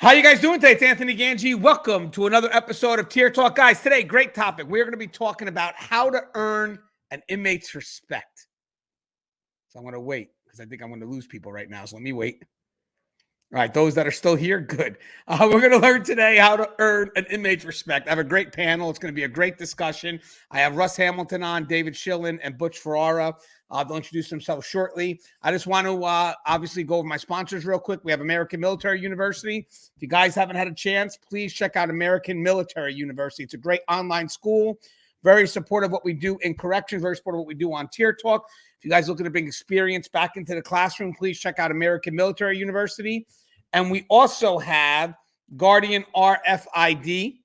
How you guys doing today? It's Anthony Gangi. Welcome to another episode of Tier Talk. Guys, today, great topic. We're going to be talking about how to earn an inmate's respect. So I'm going to wait because I think I'm going to lose people right now. So let me wait. All right, those that are still here, good. We're going to learn today how to earn an inmate's respect. I have a great panel. It's going to be a great discussion. I have Russ Hamilton on, David Schilling, and Butch Ferreira. They'll introduce themselves shortly. I just want to obviously go over my sponsors real quick. We have American Military University. If you guys haven't had a chance, please check out American Military University. It's a great online school, very supportive of what we do in corrections, very supportive of what we do on Tier Talk. If you guys looking to bring experience back into the classroom, please check out American Military University. And we also have Guardian RFID,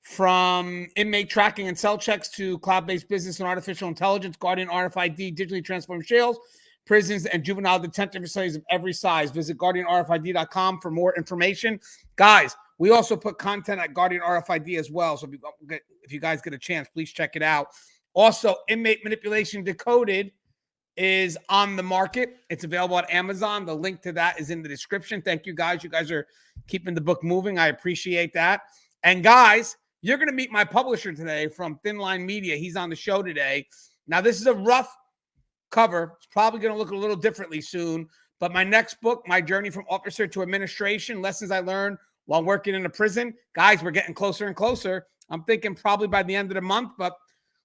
from inmate tracking and cell checks to cloud-based business and artificial intelligence. Guardian RFID digitally transforms jails, prisons, and juvenile detention facilities of every size. Visit guardianrfid.com for more information. Guys, we also put content at Guardian RFID as well. So if you guys get a chance, please check it out. Also, Inmate Manipulation Decoded is on the market. It's available at Amazon. The link to that is in the description. Thank you, guys. You guys are keeping the book moving. I appreciate that. And guys, you're going to meet my publisher today from Thin Line Media. He's on the show today. Now, this is a rough cover. It's probably going to look a little differently soon. But my next book, My Journey from Officer to Administration, Lessons I Learned While Working in a Prison. Guys, we're getting closer and closer. I'm thinking probably by the end of the month, but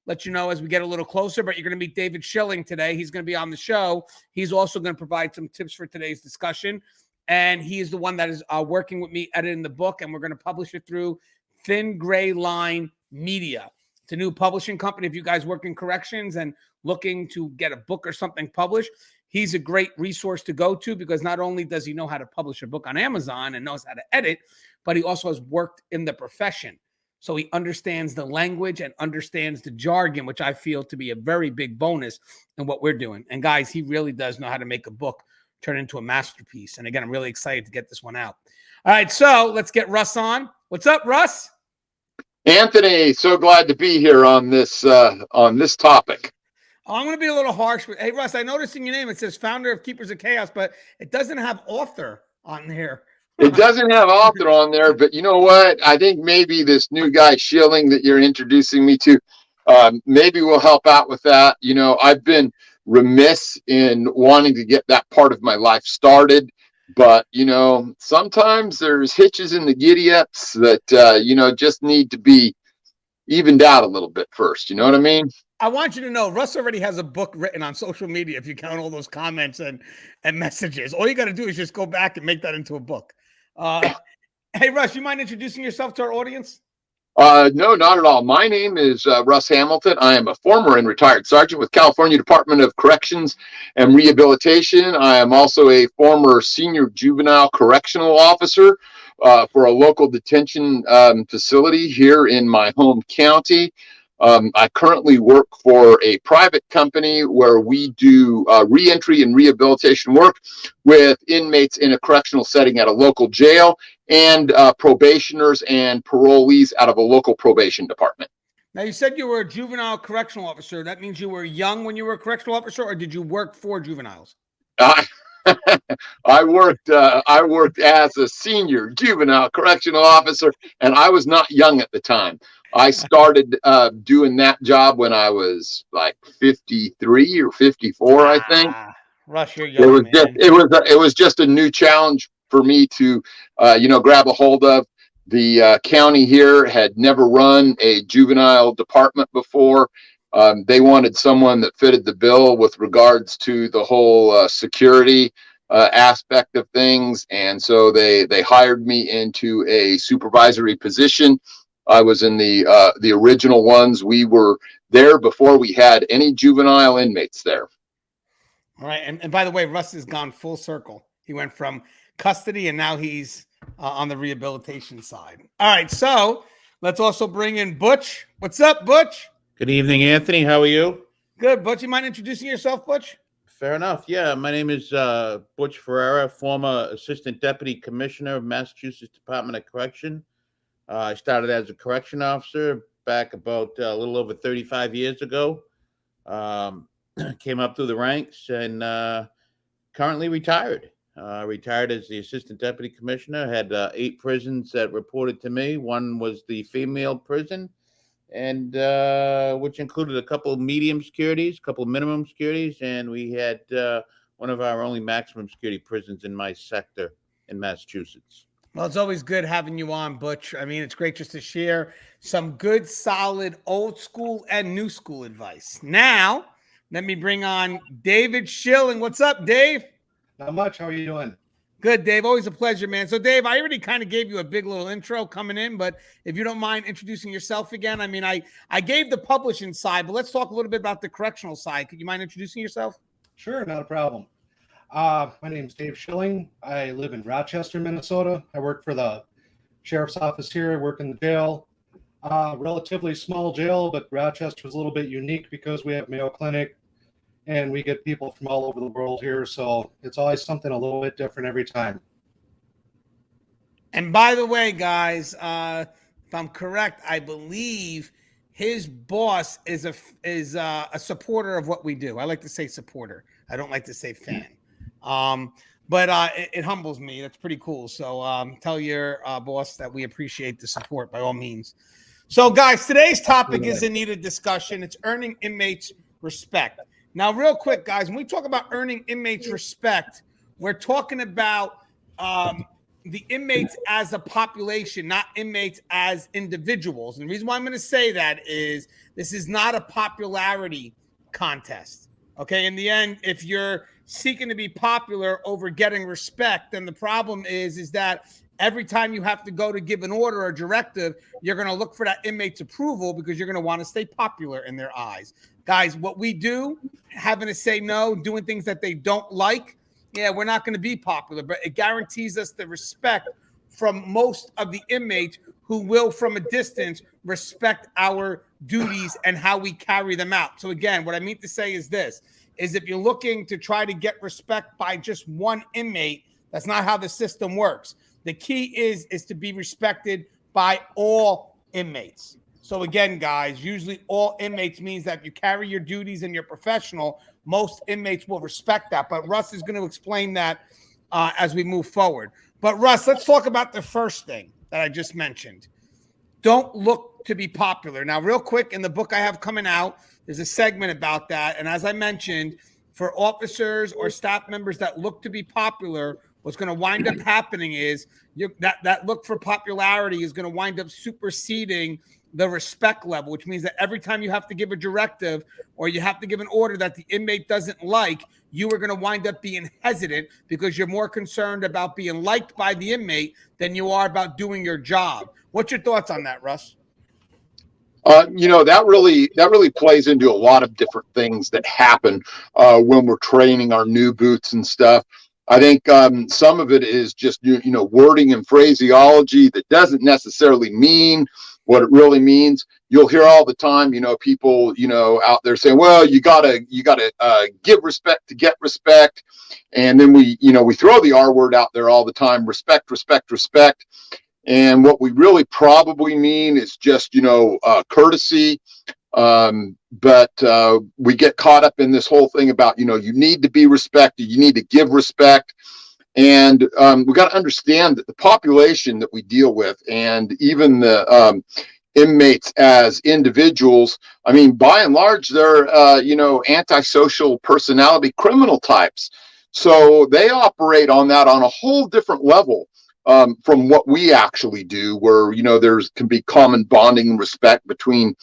let you know as we get a little closer. But you're going to meet David Schilling today. He's going to be on the show. He's also going to provide some tips for today's discussion. And he is the one that is working with me editing the book, and we're going to publish it through Thin Gray Line Media. It's a new publishing company. If you guys work in corrections and looking to get a book or something published, he's a great resource to go to, because not only does he know how to publish a book on Amazon and knows how to edit, but he also has worked in the profession. So he understands the language and understands the jargon, which I feel to be a very big bonus in what we're doing. And guys, he really does know how to make a book turn into a masterpiece. And again, I'm really excited to get this one out. All right, so let's get Russ on. What's up, Russ? Anthony, so glad to be here on this topic. Oh, I'm going to be a little harsh. Hey, Russ, I noticed in your name it says founder of Keepers of Chaos, but it doesn't have author on here. It doesn't have author on there, but you know what? I think maybe this new guy Schilling that you're introducing me to, maybe will help out with that. You know, I've been remiss in wanting to get that part of my life started. But, you know, sometimes there's hitches in the giddy-ups that, you know, just need to be evened out a little bit first. You know what I mean? I want you to know, Russ already has a book written on social media, if you count all those comments and messages. All you got to do is just go back and make that into a book. Hey, Russ, you mind introducing yourself to our audience? No, not at all. My name is Russ Hamilton. I am a former and retired sergeant with California Department of Corrections and Rehabilitation. I am also a former senior juvenile correctional officer for a local detention facility here in my home county. I currently work for a private company where we do reentry and rehabilitation work with inmates in a correctional setting at a local jail, and probationers and parolees out of a local probation department. Now, you said you were a juvenile correctional officer. That means you were young when you were a correctional officer, or did you work for juveniles? I worked as a senior juvenile correctional officer, and I was not young at the time. I started doing that job when I was like 53 or 54, I think. Russ, you're young, it was just a new challenge for me to, you know, grab a hold of. The county here had never run a juvenile department before. They wanted someone that fitted the bill with regards to the whole security aspect of things. And so they hired me into a supervisory position. I was in the original ones. We were there before we had any juvenile inmates there. All right. And by the way, Russ has gone full circle. He went from custody and now he's on the rehabilitation side. All right. So let's also bring in Butch. What's up, Butch? Good evening, Anthony. How are you? Good. Butch, you mind introducing yourself, Butch? Fair enough. Yeah, my name is Butch Ferreira, former Assistant Deputy Commissioner of Massachusetts Department of Correction. I started as a correction officer back about a little over 35 years ago. Came up through the ranks and currently retired. Retired as the assistant deputy commissioner. Had 8 prisons that reported to me. One was the female prison, and which included a couple of medium securities, a couple of minimum securities, and we had one of our only maximum security prisons in my sector in Massachusetts. Well, it's always good having you on, Butch. I mean, it's great just to share some good, solid, old school and new school advice. Now, let me bring on David Schilling. What's up, Dave? Not much. How are you doing? Good, Dave. Always a pleasure, man. So, Dave, I already kind of gave you a big little intro coming in, but if you don't mind introducing yourself again, I mean, I gave the publishing side, but let's talk a little bit about the correctional side. Could you mind introducing yourself? Sure, not a problem. My name is Dave Schilling. I live in Rochester, Minnesota. I work for the sheriff's office here. I work in the jail. Relatively small jail, but Rochester is a little bit unique because we have Mayo Clinic and we get people from all over the world here. So it's always something a little bit different every time. And by the way, guys, if I'm correct, I believe his boss is a supporter of what we do. I like to say supporter. I don't like to say fan. But it humbles me. That's pretty cool. So tell your boss that we appreciate the support by all means. So, guys, today's topic is in need of discussion. It's earning inmates respect. Now, real quick, guys, when we talk about earning inmates respect, we're talking about the inmates as a population, not inmates as individuals. And the reason why I'm going to say that is this is not a popularity contest. Okay, in the end, if you're seeking to be popular over getting respect, then the problem is that every time you have to go to give an order or directive, you're going to look for that inmate's approval because you're going to want to stay popular in their eyes. Guys, what we do, having to say no, doing things that they don't like, yeah, we're not going to be popular, but it guarantees us the respect from most of the inmates who will, from a distance, respect our duties and how we carry them out. So again, what I mean to say is this, is if you're looking to try to get respect by just one inmate, that's not how the system works. The key is to be respected by all inmates. So again, guys, usually all inmates means that if you carry your duties and you're professional, most inmates will respect that. But Russ is going to explain that as we move forward. But Russ, let's talk about the first thing that I just mentioned. Don't look to be popular. Now, real quick, in the book I have coming out, there's a segment about that. And as I mentioned, for officers or staff members that look to be popular, what's going to wind up happening is that look for popularity is going to wind up superseding the respect level, which means that every time you have to give a directive or you have to give an order that the inmate doesn't like, you are going to wind up being hesitant because you're more concerned about being liked by the inmate than you are about doing your job. What's your thoughts on that, Russ? That really plays into a lot of different things that happen when we're training our new boots and stuff. I think some of it is just, wording and phraseology that doesn't necessarily mean what it really means. You'll hear all the time, people, out there saying, well, you gotta give respect to get respect. And then we throw the R word out there all the time, respect, respect, respect. And what we really probably mean is just, courtesy. But we get caught up in this whole thing about, you need to be respected. You need to give respect. And we got to understand that the population that we deal with and even the inmates as individuals, I mean, by and large, they're, antisocial personality criminal types. So they operate on that on a whole different level from what we actually do, where, there's can be common bonding and respect between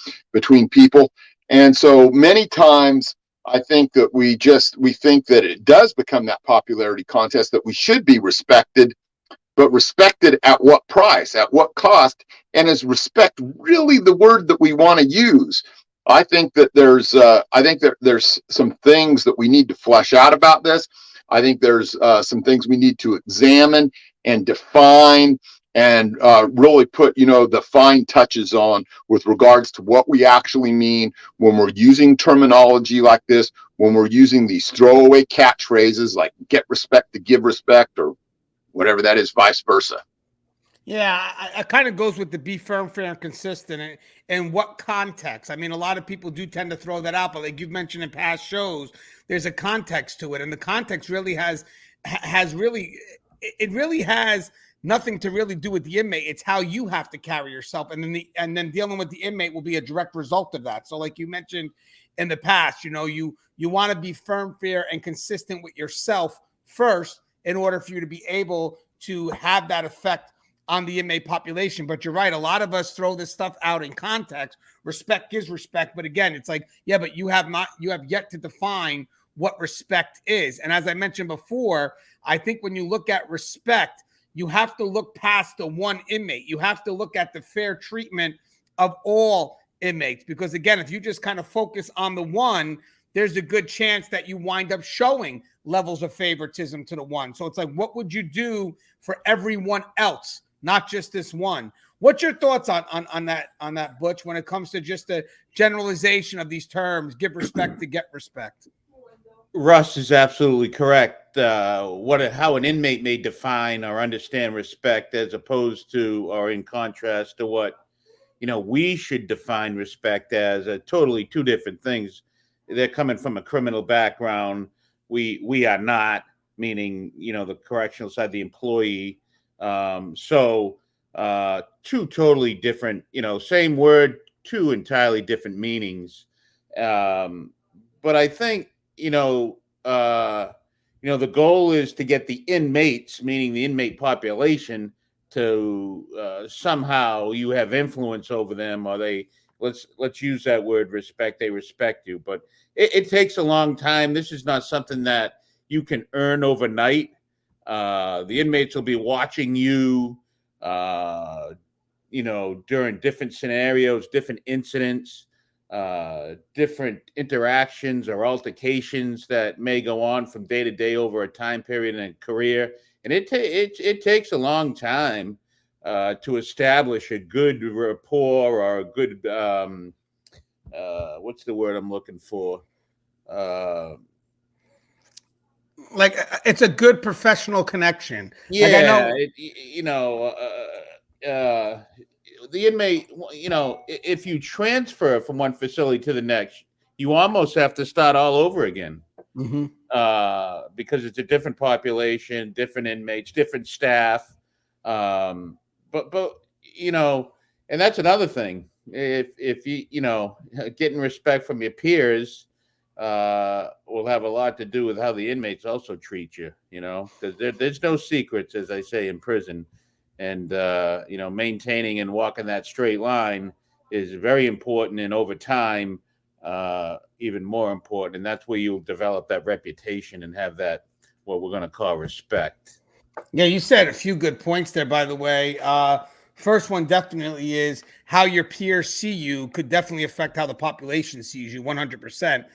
people. And so many times I think that we think that it does become that popularity contest, that we should be respected, but respected at what price, at what cost? And is respect really the word that we want to use? I think that there's some things that we need to flesh out about this. I think there's some things we need to examine and define and really put, the fine touches on with regards to what we actually mean when we're using terminology like this, when we're using these throwaway catchphrases like get respect to give respect or whatever that is, vice versa. Yeah, it kind of goes with the be firm, fair, and consistent. And what context? I mean, a lot of people do tend to throw that out, but like you've mentioned in past shows, there's a context to it. And the context really has has really, it really has nothing to really do with the inmate. It's how you have to carry yourself, and then dealing with the inmate will be a direct result of that. So, like you mentioned in the past, you want to be firm, fair, and consistent with yourself first in order for you to be able to have that effect on the inmate population. But you're right, a lot of us throw this stuff out in context. Respect is respect, but again, it's like, yeah, but you have yet to define what respect is. And as I mentioned before, I think when you look at respect, you have to look past the one inmate. You have to look at the fair treatment of all inmates, because again, if you just kind of focus on the one, there's a good chance that you wind up showing levels of favoritism to the one. So it's like, what would you do for everyone else, not just this one? What's your thoughts on that, Butch, when it comes to just the generalization of these terms, give respect to get respect? Russ is absolutely correct. How an inmate may define or understand respect, as opposed to, or in contrast to what we should define respect as, are totally two different things. They're coming from a criminal background. We are not, meaning the correctional side, the employee. So two totally different, same word, two entirely different meanings. But I think the goal is to get the inmates, meaning the inmate population, to somehow you have influence over them, or let's use that word respect. They respect you, but it takes a long time. This is not something that you can earn overnight. The inmates will be watching you, during different scenarios, different incidents, different interactions or altercations that may go on from day to day over a time period in a career. And it takes a long time to establish a good rapport, or a good, what's the word I'm looking for? Like, it's a good professional connection. Yeah, like I know, the inmate, if you transfer from one facility to the next, you almost have to start all over again. Mm-hmm. Because it's a different population, different inmates, different staff. But and that's another thing. If you getting respect from your peers will have a lot to do with how the inmates also treat you. Because there's no secrets, as I say, in prison. And maintaining and walking that straight line is very important, and over time, even more important. And that's where you'll develop that reputation and have that, what we're going to call respect. Yeah, you said a few good points there, by the way. First one definitely is how your peers see you could definitely affect how the population sees you, 100%.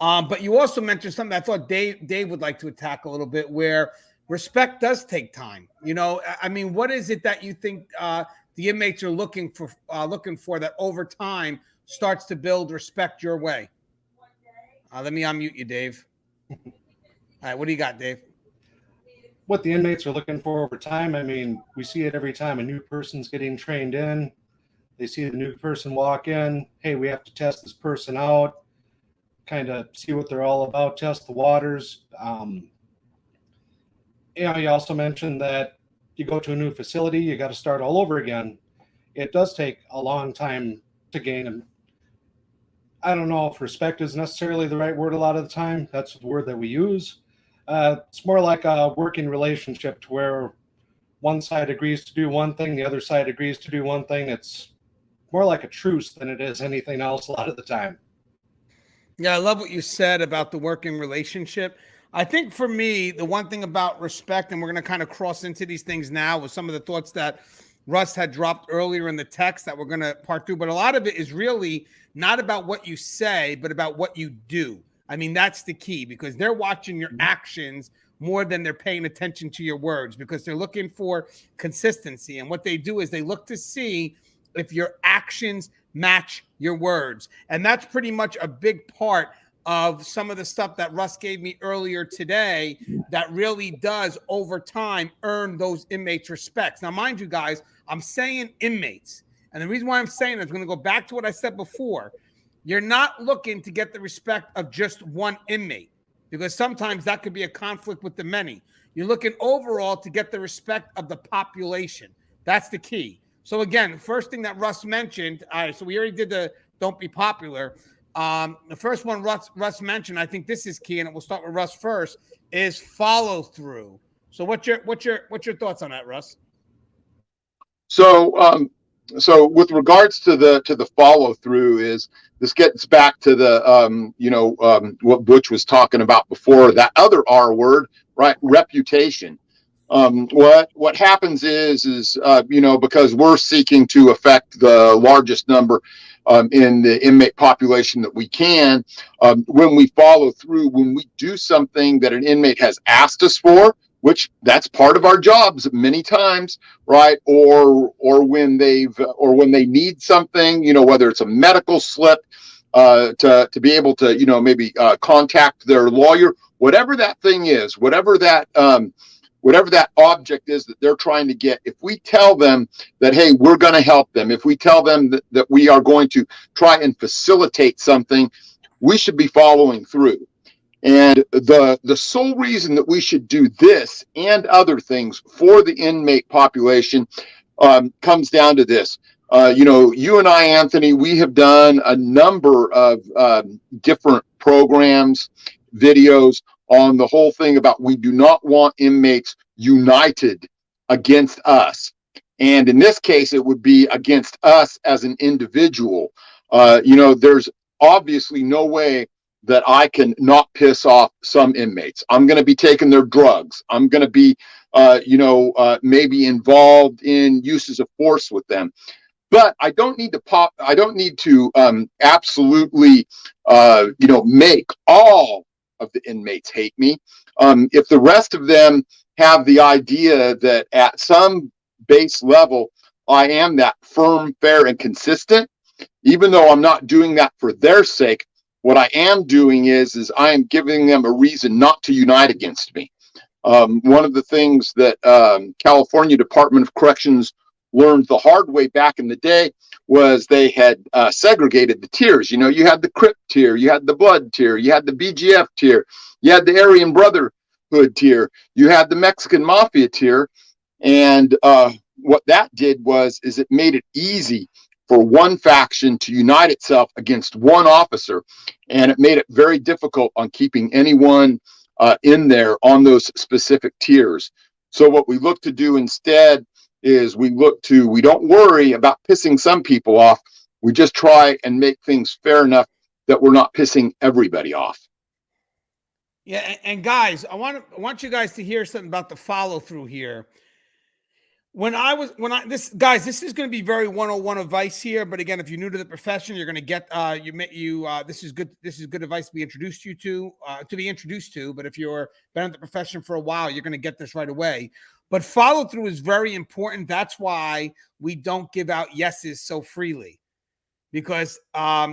But you also mentioned something I thought Dave would like to attack a little bit, where respect does take time. I mean, what is it that you think the inmates are looking for that over time starts to build respect your way? Let me unmute you, Dave. All right, what do you got, Dave? What the inmates are looking for over time, I mean, we see it every time a new person's getting trained in. They see the new person walk in. Hey, we have to test this person out, kind of see what they're all about, test the waters. You also mentioned that you go to a new facility, you got to start all over again. It does take a long time to gain them. I don't know if respect is necessarily the right word a lot of the time. That's the word that we use. It's more like a working relationship, to where one side agrees to do one thing, the other side agrees to do one thing. It's more like a truce than it is anything else a lot of the time. Yeah, I love what you said about the working relationship. I think for me, the one thing about respect, and we're going to kind of cross into these things now with some of the thoughts that Russ had dropped earlier in the text that we're going to part through, but a lot of it is really not about what you say, but about what you do. I mean, that's the key, because they're watching your actions more than they're paying attention to your words, because they're looking for consistency. And what they do is they look to see if your actions match your words. And that's pretty much a big part of some of the stuff that Russ gave me earlier today that really does over time earn those inmates' respects. Now, mind you guys, I'm saying inmates. And the reason why I'm saying it is going to go back to what I said before. You're not looking to get the respect of just one inmate, because sometimes that could be a conflict with the many. You're looking overall to get the respect of the population. That's the key. So again, first thing that Russ mentioned, all right, so we already did the don't be popular. The first one Russ mentioned, I think this is key, and we'll start with Russ first, is follow through. So what's your thoughts on that, Russ? So with regards to the follow through, is this gets back to the what Butch was talking about before, that other R word, right? Reputation. What happens is because we're seeking to affect the largest number in the inmate population that we can, when we follow through, when we do something that an inmate has asked us for, which that's part of our jobs many times, right? Or when they need something, whether it's a medical slip, to be able to, maybe contact their lawyer, whatever that thing is, whatever that object is that they're trying to get. If we tell them that, hey, we're going to help them, if we tell them that we are going to try and facilitate something, we should be following through. And the sole reason that we should do this and other things for the inmate population comes down to this. You and I, Anthony, we have done a number of different programs, videos on the whole thing about we do not want inmates united against us. And in this case, it would be against us as an individual. There's obviously no way that I can not piss off some inmates. I'm going to be taking their drugs. I'm going to be, maybe involved in uses of force with them. But I don't need to absolutely, make all of the inmates hate me. If the rest of them have the idea that at some base level, I am that firm, fair, and consistent, even though I'm not doing that for their sake, what I am doing is I am giving them a reason not to unite against me. One of the things that California Department of Corrections learned the hard way back in the day was they had segregated the tiers. You had the Crip tier, you had the Blood tier, you had the BGF tier, you had the Aryan Brotherhood tier, you had the Mexican Mafia tier. And what that did is it made it easy for one faction to unite itself against one officer. And it made it very difficult on keeping anyone in there on those specific tiers. So what we look to do instead is we don't worry about pissing some people off. We just try and make things fair enough that we're not pissing everybody off. Yeah, and guys, I want you guys to hear something about the follow through here. This is going to be very 101 advice here, but again, if you're new to the profession, you're going to get this is good advice to be introduced to. But if you're been in the profession for a while, you're going to get this right away. But follow through is very important. That's why we don't give out yeses so freely, because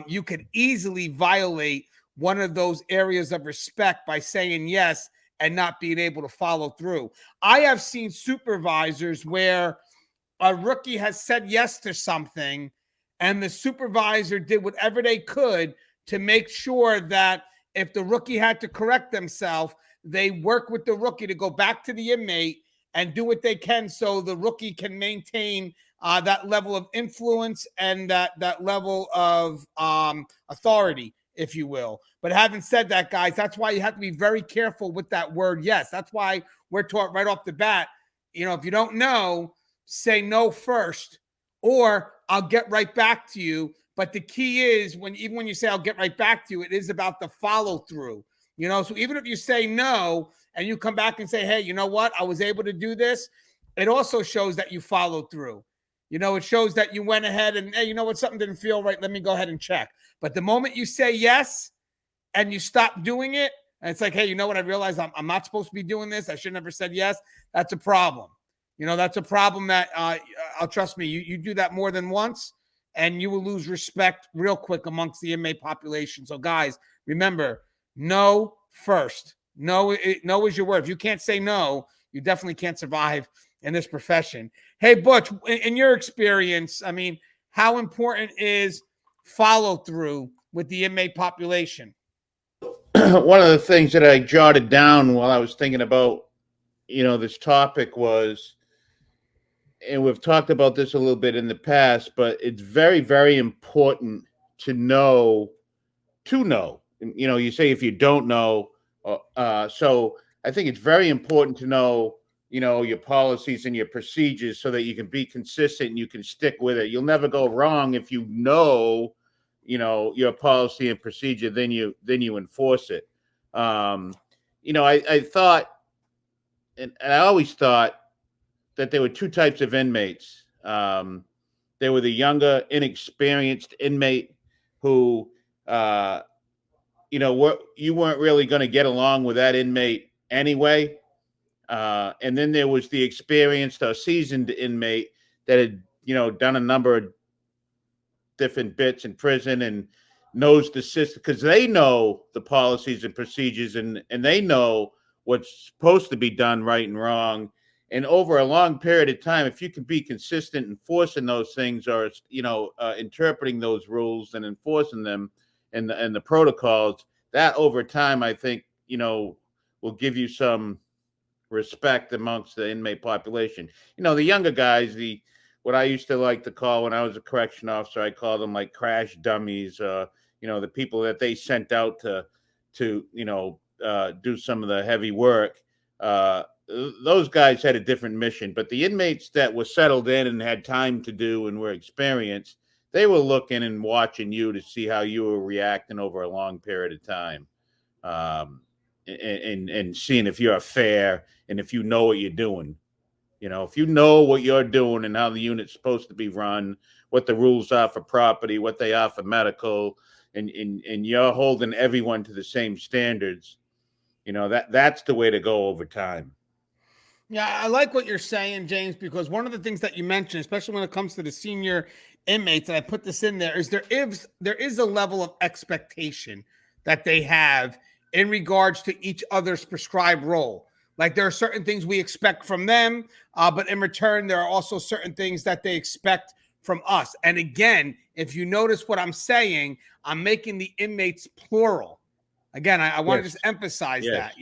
you could easily violate one of those areas of respect by saying yes and not being able to follow through. I have seen supervisors where a rookie has said yes to something and the supervisor did whatever they could to make sure that if the rookie had to correct themselves, they work with the rookie to go back to the inmate and do what they can so the rookie can maintain that level of influence and that level of authority, if you will. But having said that, guys, that's why you have to be very careful with that word yes. That's why we're taught right off the bat, if you don't know, say no first, or I'll get right back to you. But the key is even when you say I'll get right back to you, it is about the follow through. So even if you say no and you come back and say, hey, you know what, I was able to do this, it also shows that you followed through. It shows that you went ahead and, hey, you know what, something didn't feel right, let me go ahead and check. But the moment you say yes and you stop doing it, and it's like, hey, you know what, I realize I'm not supposed to be doing this, I should never said yes, that's a problem. That's a problem that, trust me, you do that more than once, and you will lose respect real quick amongst the inmate population. So, guys, remember, no first. No is your word. If you can't say no, you definitely can't survive in this profession. Hey, Butch, in your experience, I mean, how important is follow through with the inmate population? One of the things that I jotted down while I was thinking about this topic was, and we've talked about this a little bit in the past, but it's very, very important to know. You say if you don't know, so I think it's very important to know, your policies and your procedures so that you can be consistent and you can stick with it. You'll never go wrong if you know, your policy and procedure, then you enforce it. I thought, and I always thought that there were two types of inmates. There were the younger, inexperienced inmate who, you weren't really going to get along with that inmate anyway. And then there was the experienced or seasoned inmate that had, done a number of different bits in prison and knows the system because they know the policies and procedures and they know what's supposed to be done right and wrong. And over a long period of time, if you can be consistent enforcing those things or, interpreting those rules and enforcing them and the protocols, that over time, I think, will give you some respect amongst the inmate population. The younger guys, what I used to like to call when I was a correction officer, I called them like crash dummies, the people that they sent out to do some of the heavy work. Those guys had a different mission, but the inmates that were settled in and had time to do and were experienced, they were looking and watching you to see how you were reacting over a long period of time, and seeing if you're fair and if you know what you're doing. If you know what you're doing and how the unit's supposed to be run, what the rules are for property, what they are for medical, and you're holding everyone to the same standards, that's the way to go over time. Yeah, I like what you're saying, James, because one of the things that you mentioned, especially when it comes to the senior inmates, and I put this in there, is there is a level of expectation that they have in regards to each other's prescribed role. Like there are certain things we expect from them, but in return, there are also certain things that they expect from us. And again, if you notice what I'm saying, I'm making the inmates plural. Again, I want to just emphasize that,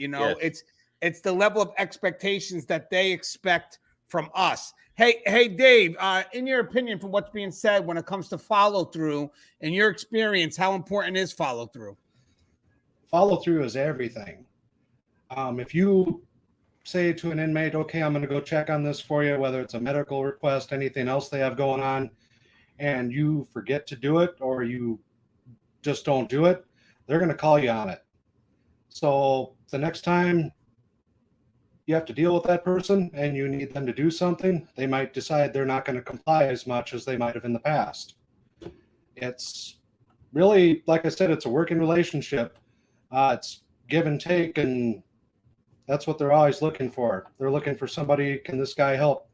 it's the level of expectations that they expect from us. Hey, Dave, in your opinion, from what's being said when it comes to follow through, in your experience, how important is follow through? Follow through is everything. If you say to an inmate, okay, I'm going to go check on this for you, whether it's a medical request, anything else they have going on, and you forget to do it or you just don't do it, they're going to call you on it. So the next time you have to deal with that person and you need them to do something, they might decide they're not going to comply as much as they might have in the past. It's really, like I said, it's a working relationship. It's give and take, and that's what they're always looking for. They're looking for somebody, can this guy help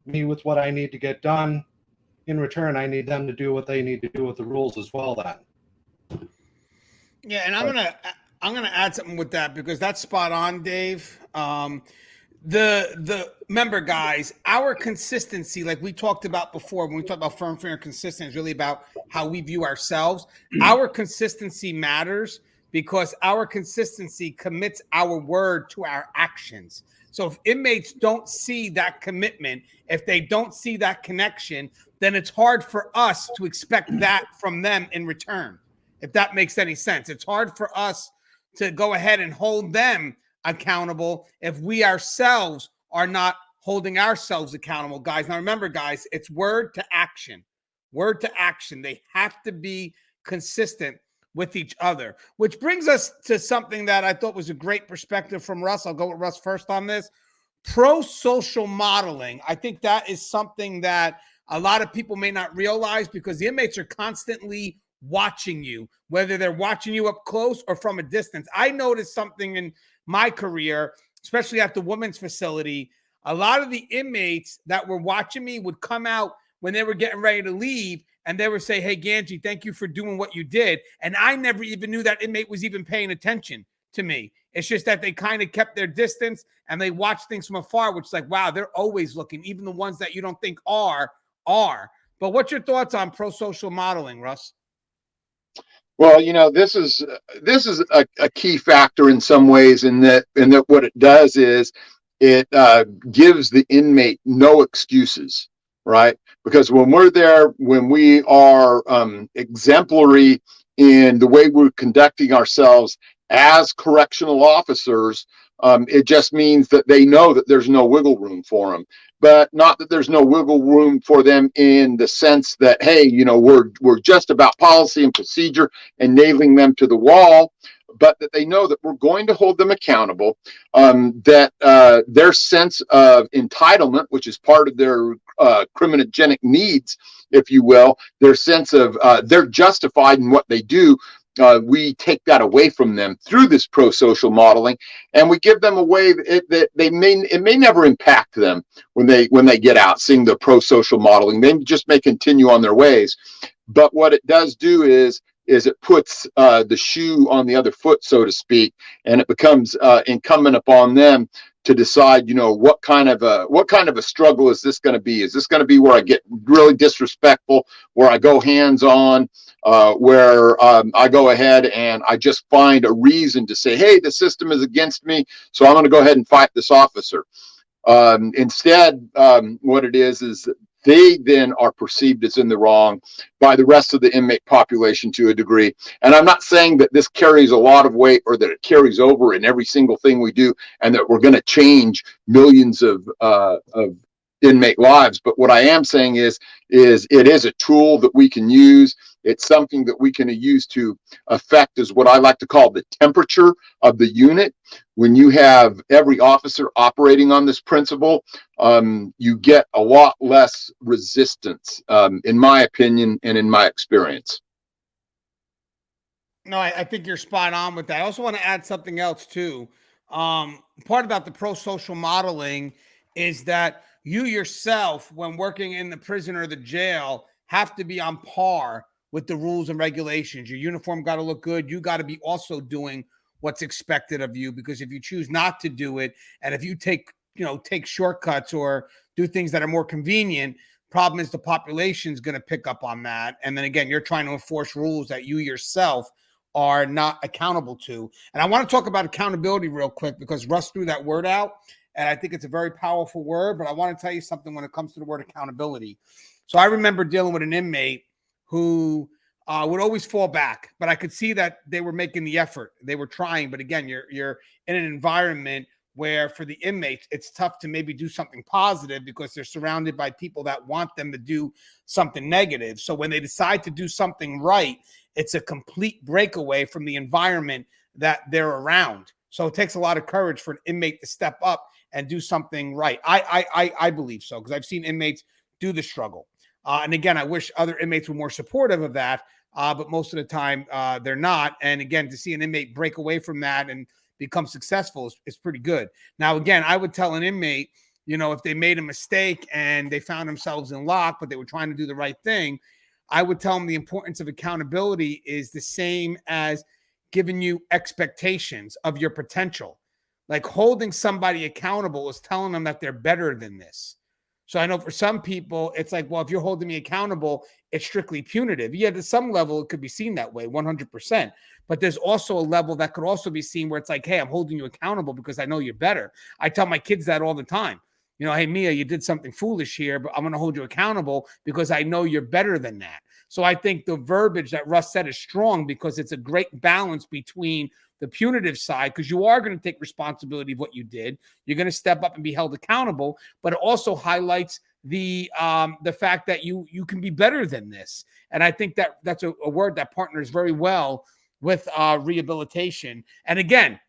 me with what I need to get done? In return, I need them to do what they need to do with the rules as well then. Yeah, and I'm gonna add something with that because that's spot on, Dave. The member guys, our consistency, like we talked about before, when we talked about firm, fair, and consistent, is really about how we view ourselves. Our consistency matters because our consistency commits our word to our actions. So if inmates don't see that commitment, if they don't see that connection, then it's hard for us to expect that from them in return. If that makes any sense, it's hard for us to go ahead and hold them accountable if we ourselves are not holding ourselves accountable, guys. Now, remember, guys, it's word to action. Word to action. They have to be consistent with each other, which brings us to something that I thought was a great perspective from Russ. I'll go with Russ first on this. Pro-social modeling. I think that is something that a lot of people may not realize because the inmates are constantly watching you, whether they're watching you up close or from a distance. I noticed something in my career, especially at the women's facility. A lot of the inmates that were watching me would come out when they were getting ready to leave and they would say, hey, Gangi, thank you for doing what you did. And I never even knew that inmate was even paying attention to me. It's just that they kind of kept their distance and they watched things from afar, which is like, wow, they're always looking. Even the ones that you don't think are. But what's your thoughts on pro-social modeling, Russ? Well, this is a key factor in some ways in that what it does is it gives the inmate no excuses, right? Because when we're there, when we are exemplary in the way we're conducting ourselves as correctional officers, it just means that they know that there's no wiggle room for them. But not that there's no wiggle room for them in the sense that, hey, you know, we're just about policy and procedure and nailing them to the wall, but that they know that we're going to hold them accountable, that their sense of entitlement, which is part of their criminogenic needs, if you will, their sense of they're justified in what they do. We take that away from them through this pro-social modeling, and we give them a way that it may never impact them when they get out, seeing the pro-social modeling. They just may continue on their ways, but what it does do is it puts the shoe on the other foot, so to speak, and it becomes incumbent upon them to decide, you know, what kind of a struggle is this going to be? Is this going to be where I get really disrespectful, where I go hands on, where I go ahead and I just find a reason to say, hey, the system is against me, so I'm going to go ahead and fight this officer. Instead, what it is they then are perceived as in the wrong by the rest of the inmate population to a degree. And I'm not saying that this carries a lot of weight or that it carries over in every single thing we do and that we're going to change millions of inmate lives. But what I am saying is it is a tool that we can use. It's something that we can use to affect, is what I like to call the temperature of the unit. When you have every officer operating on this principle, you get a lot less resistance, in my opinion and in my experience. No, I think you're spot on with that. I also want to add something else too. Part about the pro-social modeling is that you yourself, when working in the prison or the jail, have to be on par with the rules and regulations. Your uniform got to look good. You got to be also doing what's expected of you, because if you choose not to do it, and if you take shortcuts or do things that are more convenient, problem is the population is going to pick up on that. And then again, you're trying to enforce rules that you yourself are not accountable to. And I want to talk about accountability real quick, because Russ threw that word out, and I think it's a very powerful word. But I want to tell you something when it comes to the word accountability. So I remember dealing with an inmate who would always fall back, but I could see that they were making the effort. They were trying. But again, you're in an environment where for the inmates, it's tough to maybe do something positive because they're surrounded by people that want them to do something negative. So when they decide to do something right, it's a complete breakaway from the environment that they're around. So it takes a lot of courage for an inmate to step up and do something right. I believe so, because I've seen inmates do the struggle. And again, I wish other inmates were more supportive of that, but most of the time they're not. And again, to see an inmate break away from that and become successful is pretty good. Now, again, I would tell an inmate, if they made a mistake and they found themselves in lock, but they were trying to do the right thing, I would tell them the importance of accountability is the same as giving you expectations of your potential. Like holding somebody accountable is telling them that they're better than this. So I know for some people, it's like, well, if you're holding me accountable, it's strictly punitive. Yeah, to some level, it could be seen that way, 100%. But there's also a level that could also be seen where it's like, hey, I'm holding you accountable because I know you're better. I tell my kids that all the time. Hey, Mia, you did something foolish here, but I'm going to hold you accountable because I know you're better than that. So I think the verbiage that Russ said is strong because it's a great balance between the punitive side, because you are going to take responsibility of what you did. You're going to step up and be held accountable, but it also highlights the fact that you can be better than this. And I think that that's a word that partners very well with rehabilitation. And again,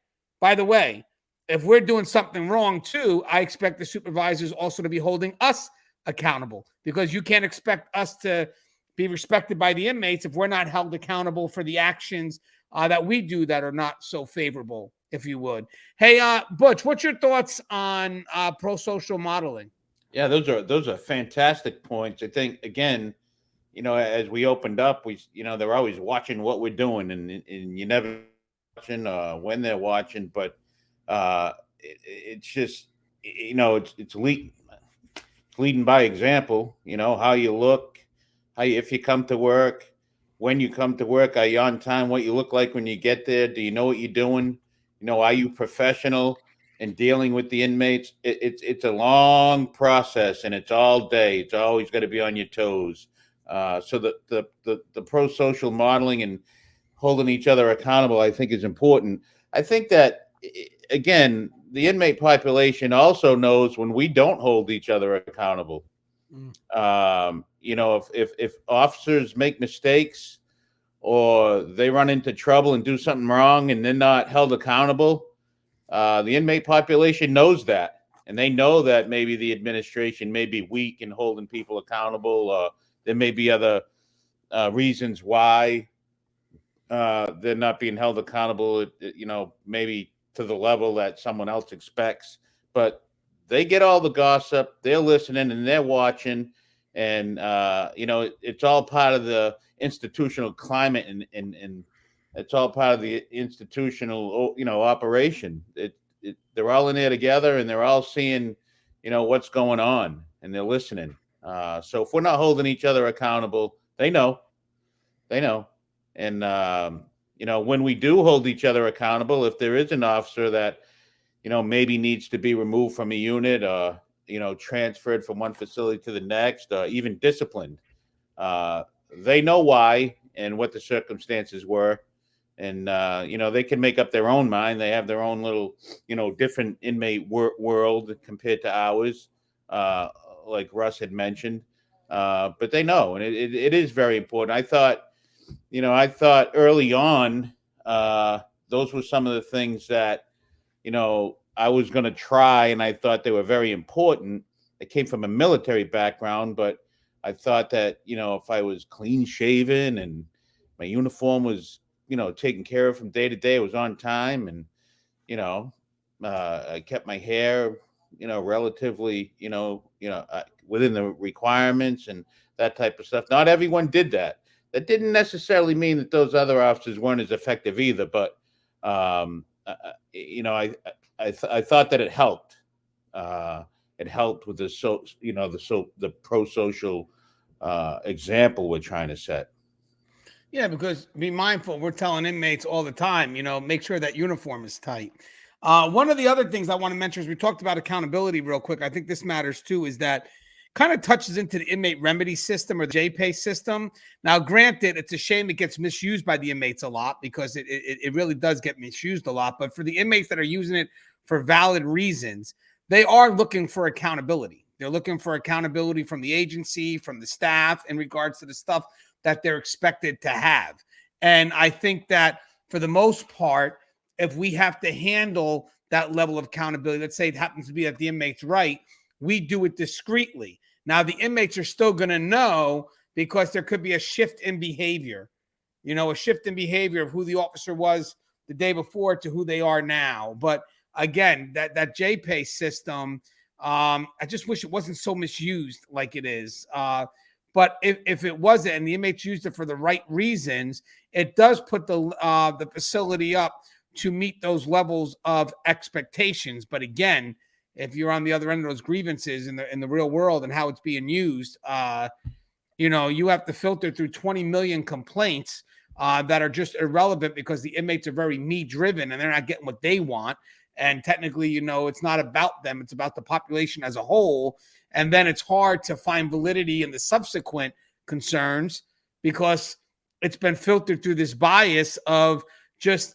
by the way, if we're doing something wrong too, I expect the supervisors also to be holding us accountable, because you can't expect us to be respected by the inmates if we're not held accountable for the actions that we do that are not so favorable, if you would. Hey, Butch, what's your thoughts on pro-social modeling? Yeah, those are fantastic points. I think, again, as we opened up, they're always watching what we're doing, and you never watching when they're watching, but it's just, it's leading by example. How you look, if you come to work, when you come to work, are you on time? What you look like when you get there? Do you know what you're doing? Are you professional? and dealing with the inmates, it's a long process, and it's all day. It's always got to be on your toes. So the pro-social modeling and holding each other accountable, I think, is important. I think that, again, the inmate population also knows when we don't hold each other accountable. If officers make mistakes or they run into trouble and do something wrong and they're not held accountable, the inmate population knows that, and they know that maybe the administration may be weak in holding people accountable. There may be other reasons why they're not being held accountable, maybe to the level that someone else expects. But they get all the gossip, they're listening and they're watching, and it's all part of the institutional climate, and it's all part of the institutional operation. They're all in there together, and they're all seeing what's going on, and they're listening. So if we're not holding each other accountable, they know. And when we do hold each other accountable, if there is an officer that maybe needs to be removed from a unit, or transferred from one facility to the next, or even disciplined, they know why and what the circumstances were. And they can make up their own mind. They have their own little different inmate world compared to ours, like Russ had mentioned. But they know, and it is very important. I thought early on, those were some of the things that I was going to try, and I thought they were very important. I came from a military background, but I thought that if I was clean shaven and my uniform was taken care of from day to day, it was on time, and I kept my hair relatively within the requirements and that type of stuff. Not everyone did that. That didn't necessarily mean that those other officers weren't as effective either, but I thought that it helped. It helped with the pro-social example we're trying to set. Yeah, because be mindful. We're telling inmates all the time, make sure that uniform is tight. One of the other things I want to mention is we talked about accountability real quick. I think this matters too, is that kind of touches into the inmate remedy system or the JPay system. Now, granted, it's a shame it gets misused by the inmates a lot, because it really does get misused a lot. But for the inmates that are using it for valid reasons, they are looking for accountability. They're looking for accountability from the agency, from the staff, in regards to the stuff that they're expected to have. And I think that for the most part, if we have to handle that level of accountability, let's say it happens to be that the inmate's right, we do it discreetly. Now, the inmates are still going to know, because there could be a shift in behavior, a shift in behavior of who the officer was the day before to who they are now. But again, that JPay system, I just wish it wasn't so misused like it is. But if it wasn't, and the inmates used it for the right reasons, it does put the facility up to meet those levels of expectations. But again, if you're on the other end of those grievances in the real world and how it's being used, you have to filter through 20 million complaints that are just irrelevant, because the inmates are very me-driven and they're not getting what they want. And technically, it's not about them. It's about the population as a whole. And then it's hard to find validity in the subsequent concerns, because it's been filtered through this bias of just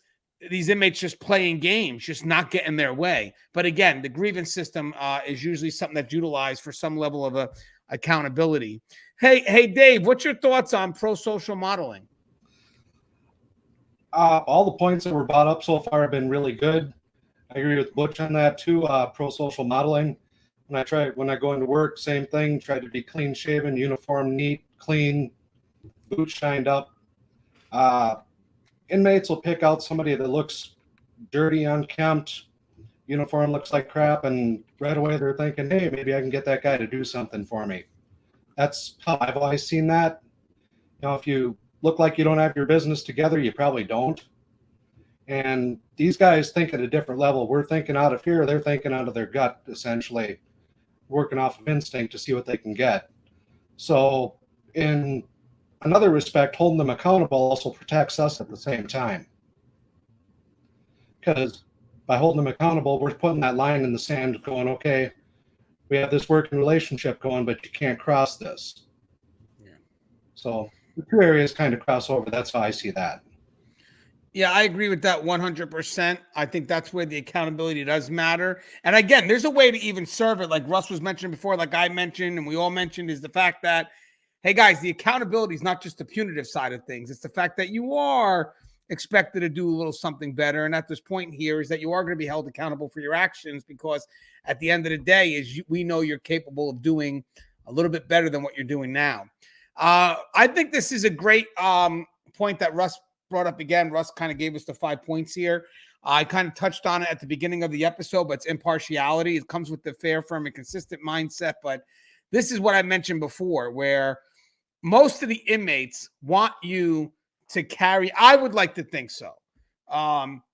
these inmates just playing games, just not getting their way. But again, the grievance system is usually something that's utilized for some level of accountability. Hey, Dave, what's your thoughts on pro-social modeling? All the points that were brought up so far have been really good. I agree with Butch on that too. Pro-social modeling. When I go into work, same thing. Try to be clean shaven, uniform, neat, clean, boots shined up. Inmates will pick out somebody that looks dirty, unkempt, uniform looks like crap, and right away they're thinking, hey, maybe I can get that guy to do something for me. That's how I've always seen that. If you look like you don't have your business together, you probably don't. And these guys think at a different level. We're thinking out of fear. They're thinking out of their gut, essentially, working off of instinct to see what they can get. So in another respect, holding them accountable also protects us at the same time. Because by holding them accountable, we're putting that line in the sand going, okay, we have this working relationship going, but you can't cross this. Yeah. So the two areas kind of cross over. That's how I see that. Yeah, I agree with that 100%. I think that's where the accountability does matter. And again, there's a way to even serve it. Like Russ was mentioning before, like I mentioned, and we all mentioned, is the fact that, hey guys, the accountability is not just the punitive side of things. It's the fact that you are expected to do a little something better. And at this point here is that you are going to be held accountable for your actions, because at the end of the day we know you're capable of doing a little bit better than what you're doing now. I think this is a great point that Russ brought up again. Russ kind of gave us the 5 points here. I kind of touched on it at the beginning of the episode, but it's impartiality. It comes with the fair, firm, and consistent mindset. But this is what I mentioned before, where most of the inmates want you to carry. I would like to think so.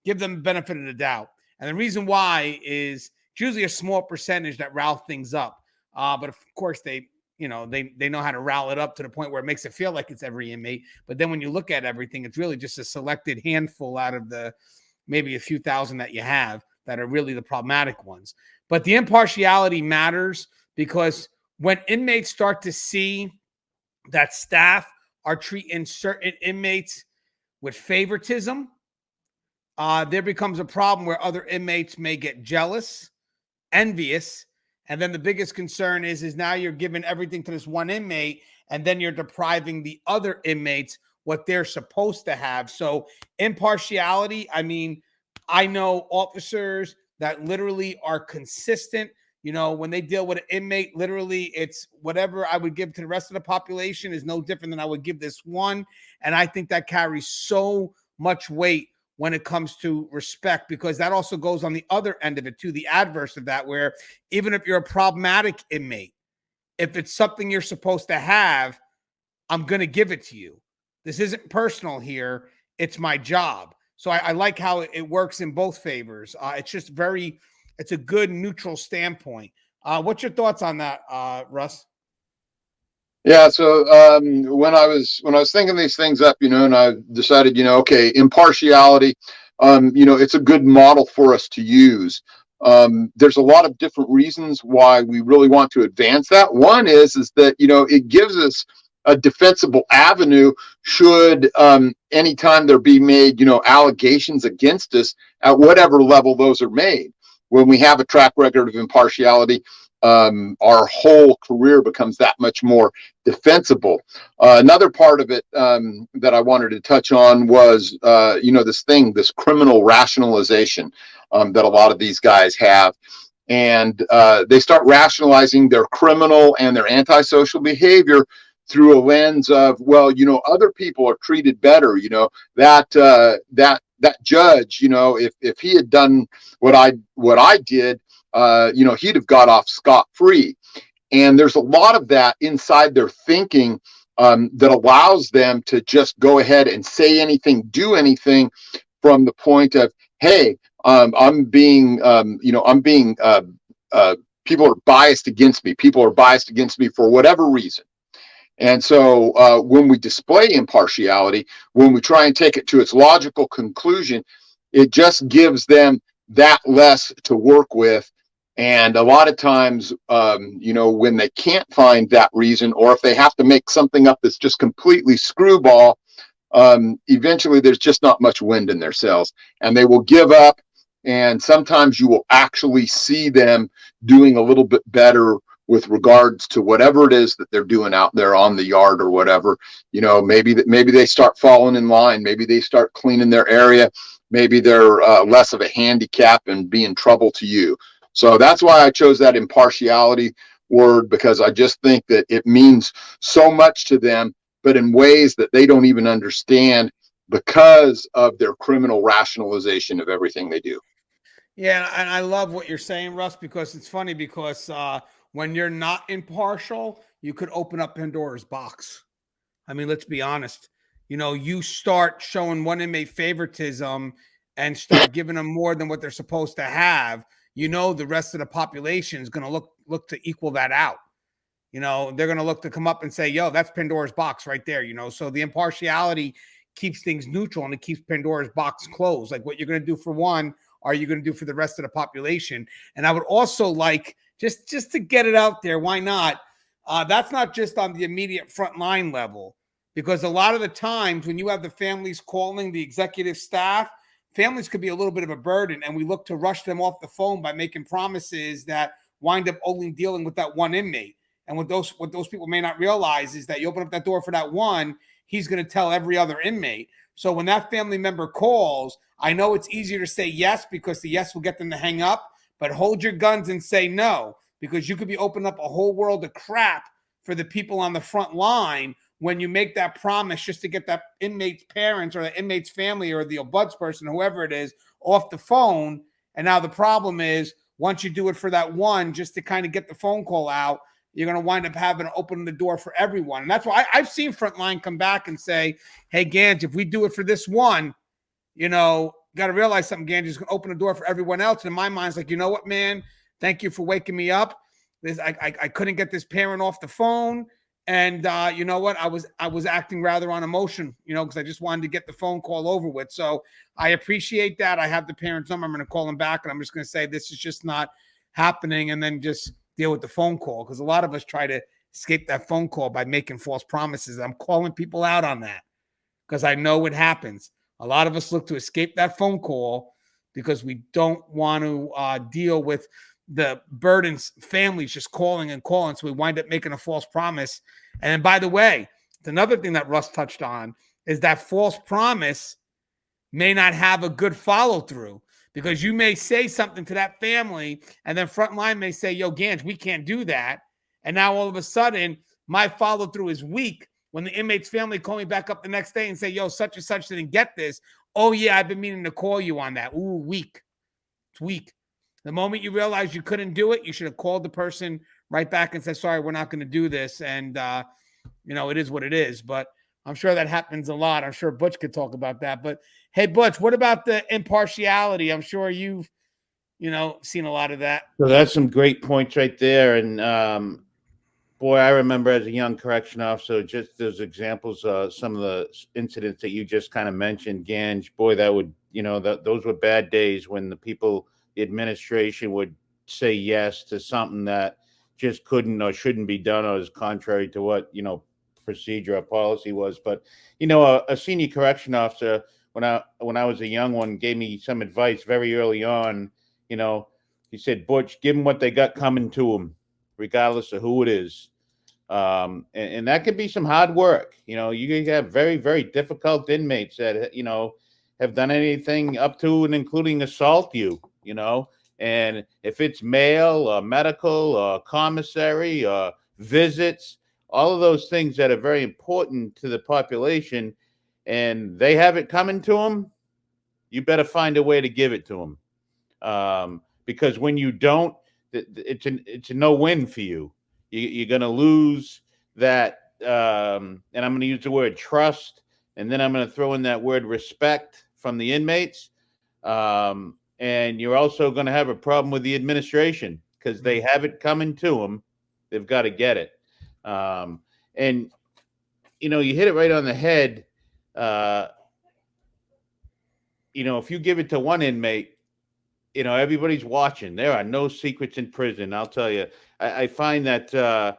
Give them the benefit of the doubt. And the reason why is it's usually a small percentage that rile things up. But of course, they know how to rile it up to the point where it makes it feel like it's every inmate. But then when you look at everything, it's really just a selected handful out of the maybe a few thousand that you have that are really the problematic ones. But the impartiality matters, because when inmates start to see that staff are treating certain inmates with favoritism, there becomes a problem where other inmates may get jealous, envious. And then the biggest concern is now you're giving everything to this one inmate, and then you're depriving the other inmates what they're supposed to have. So impartiality, I mean, I know officers that literally are consistent. You know, when they deal with an inmate, literally it's whatever I would give to the rest of the population is no different than I would give this one. And I think that carries so much weight when it comes to respect, because that also goes on the other end of it too, the adverse of that, where even if you're a problematic inmate, if it's something you're supposed to have, I'm going to give it to you. This isn't personal here. It's my job. So I like how it works in both favors. It's just it's a good neutral standpoint. What's your thoughts on that, Russ? Yeah, so when I was thinking these things up, and I decided, okay, impartiality, it's a good model for us to use. There's a lot of different reasons why we really want to advance that. One is that, it gives us a defensible avenue should anytime there be made, allegations against us at whatever level those are made. When we have a track record of impartiality, our whole career becomes that much more defensible. Another part of it that I wanted to touch on was, this criminal rationalization that a lot of these guys have. And they start rationalizing their criminal and their antisocial behavior through a lens of, well, other people are treated better, that judge, if he had done what I did, he'd have got off scot-free. And there's a lot of that inside their thinking that allows them to just go ahead and say anything, do anything, from the point of, hey, people are biased against me. People are biased against me for whatever reason. And so when we display impartiality, when we try and take it to its logical conclusion, it just gives them that less to work with. And a lot of times, when they can't find that reason, or if they have to make something up that's just completely screwball, eventually there's just not much wind in their sails, and they will give up. And sometimes you will actually see them doing a little bit better with regards to whatever it is that they're doing out there on the yard or whatever. Maybe they start falling in line. Maybe they start cleaning their area. Maybe they're less of a handicap and being trouble to you. So that's why I chose that impartiality word, because I just think that it means so much to them, but in ways that they don't even understand because of their criminal rationalization of everything they do. Yeah, and I love what you're saying, Russ, because it's funny, because when you're not impartial, you could open up Pandora's box. I mean, let's be honest. You start showing one inmate favoritism and start giving them more than what they're supposed to have. The rest of the population is going to look to equal that out. They're going to look to come up and say, yo, that's Pandora's box right there. So the impartiality keeps things neutral, and it keeps Pandora's box closed. Like what you're going to do for one, are you going to do for the rest of the population? And I would also like, just to get it out there, why not? That's not just on the immediate frontline level, because a lot of the times when you have the families calling the executive staff, families could be a little bit of a burden, and we look to rush them off the phone by making promises that wind up only dealing with that one inmate. And what those people may not realize is that you open up that door for that one, he's going to tell every other inmate. So when that family member calls, I know it's easier to say yes because the yes will get them to hang up, but hold your guns and say no, because you could be opening up a whole world of crap for the people on the front line when you make that promise just to get that inmate's parents or the inmate's family or the abuts person, whoever it is, off the phone. And now the problem is, once you do it for that one, just to kind of get the phone call out, you're going to wind up having to open the door for everyone. And that's why I've seen Frontline come back and say, hey, Gange, if we do it for this one, got to realize something, Gange is going to open the door for everyone else. And in my mind, it's like, you know what, man? Thank you for waking me up. I couldn't get this parent off the phone. And you know what? I was acting rather on emotion, because I just wanted to get the phone call over with. So I appreciate that. I have the parent's number. I'm going to call them back, and I'm just going to say this is just not happening, and then just deal with the phone call, because a lot of us try to escape that phone call by making false promises. I'm calling people out on that because I know it happens. A lot of us look to escape that phone call because we don't want to deal with the burdens, families just calling and calling. So we wind up making a false promise. And then, by the way, another thing that Russ touched on is that false promise may not have a good follow through, because you may say something to that family and then Frontline may say, yo, Gange, we can't do that. And now all of a sudden my follow through is weak when the inmate's family call me back up the next day and say, yo, such and such didn't get this. Oh yeah, I've been meaning to call you on that. Ooh, weak. It's weak. The moment you realize you couldn't do it, you should have called the person right back and said, sorry, we're not going to do this. And, it is what it is. But I'm sure that happens a lot. I'm sure Butch could talk about that. But, hey, Butch, what about the impartiality? I'm sure you've, seen a lot of that. So that's some great points right there. And, boy, I remember as a young correction officer, just those examples, some of the incidents that you just kind of mentioned, Gange, boy, that would, those were bad days when the administration would say yes to something that just couldn't or shouldn't be done, or is contrary to what, procedure or policy was. But, a senior correction officer, when I was a young one, gave me some advice very early on. He said, Butch, give them what they got coming to them, regardless of who it is. And that can be some hard work. You have very, very difficult inmates that, have done anything up to and including assault you, and if it's mail or medical or commissary or visits, all of those things that are very important to the population, and they have it coming to them, you better find a way to give it to them. Because when you don't, it's a no-win for you. You're going to lose that, and I'm going to use the word trust, and then I'm going to throw in that word respect from the inmates. And you're also going to have a problem with the administration because they have it coming to them. They've got to get it. And, you hit it right on the head. If you give it to one inmate, everybody's watching. There are no secrets in prison. I'll tell you, I find that the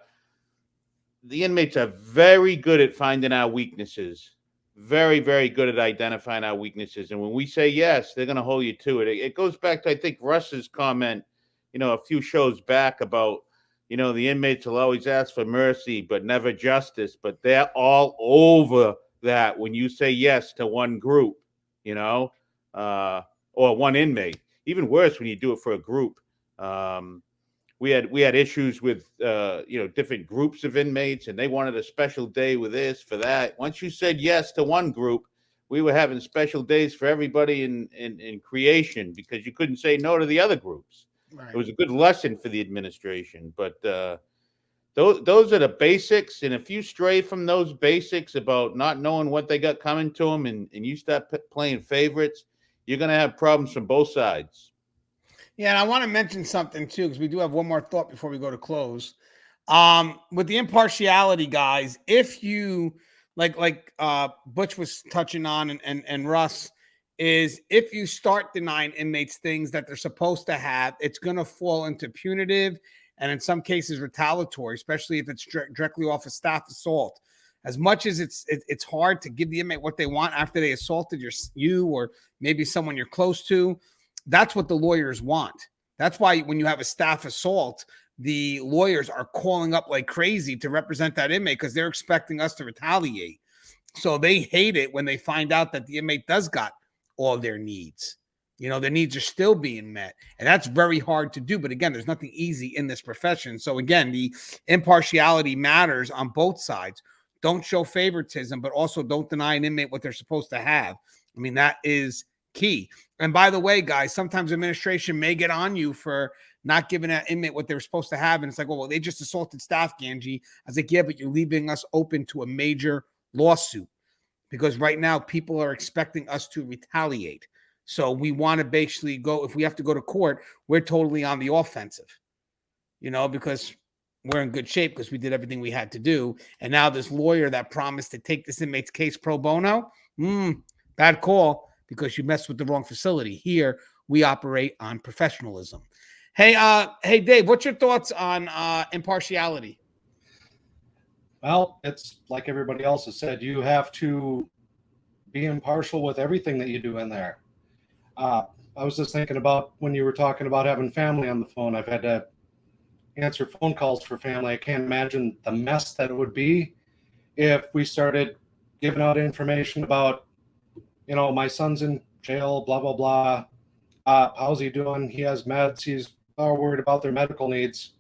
inmates are very good at finding our weaknesses. Very, very good at identifying our weaknesses. And when we say yes, they're going to hold you to it. It goes back to, I think, Russ's comment, a few shows back about, the inmates will always ask for mercy, but never justice. But they're all over that when you say yes to one group, or one inmate. Even worse when you do it for a group. We had issues with different groups of inmates, and they wanted a special day with this, for that. Once you said yes to one group, we were having special days for everybody in creation, because you couldn't say no to the other groups. Right. It was a good lesson for the administration. But those are the basics, and if you stray from those basics about not knowing what they got coming to them, and you start playing favorites, you're going to have problems from both sides. Yeah, and I want to mention something too, because we do have one more thought before we go to close. With the impartiality, guys, if you like Butch was touching on, and Russ, is if you start denying inmates things that they're supposed to have, it's going to fall into punitive and in some cases retaliatory, especially if it's directly off a staff assault. As much as it's hard to give the inmate what they want after they assaulted you or maybe someone you're close to, that's what the lawyers want. That's why when you have a staff assault, the lawyers are calling up like crazy to represent that inmate because they're expecting us to retaliate. So they hate it when they find out that the inmate does got all their needs. Their needs are still being met. And that's very hard to do. But again, there's nothing easy in this profession. So again, the impartiality matters on both sides. Don't show favoritism, but also don't deny an inmate what they're supposed to have. I mean, that is key. And by the way, guys, sometimes administration may get on you for not giving that inmate what they were supposed to have. And it's like, well, they just assaulted staff, Gangi. I was like, yeah, but you're leaving us open to a major lawsuit because right now people are expecting us to retaliate. So we want to basically go, if we have to go to court, we're totally on the offensive, because we're in good shape because we did everything we had to do. And now this lawyer that promised to take this inmate's case pro bono, bad call because you messed with the wrong facility. Here, we operate on professionalism. Hey, Dave, what's your thoughts on impartiality? Well, it's like everybody else has said, you have to be impartial with everything that you do in there. I was just thinking about when you were talking about having family on the phone. I've had to answer phone calls for family. I can't imagine the mess that it would be if we started giving out information about, my son's in jail, blah, blah, blah. How's he doing? He has meds. He's all worried about their medical needs.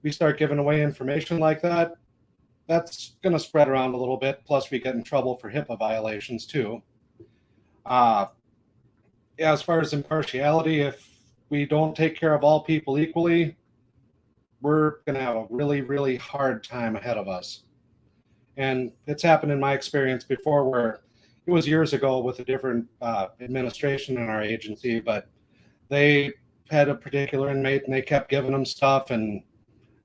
We start giving away information like that, that's going to spread around a little bit. Plus, we get in trouble for HIPAA violations, too. As far as impartiality, if we don't take care of all people equally, we're going to have a really, really hard time ahead of us. And it's happened in my experience before where it was years ago with a different administration in our agency, but they had a particular inmate and they kept giving him stuff, and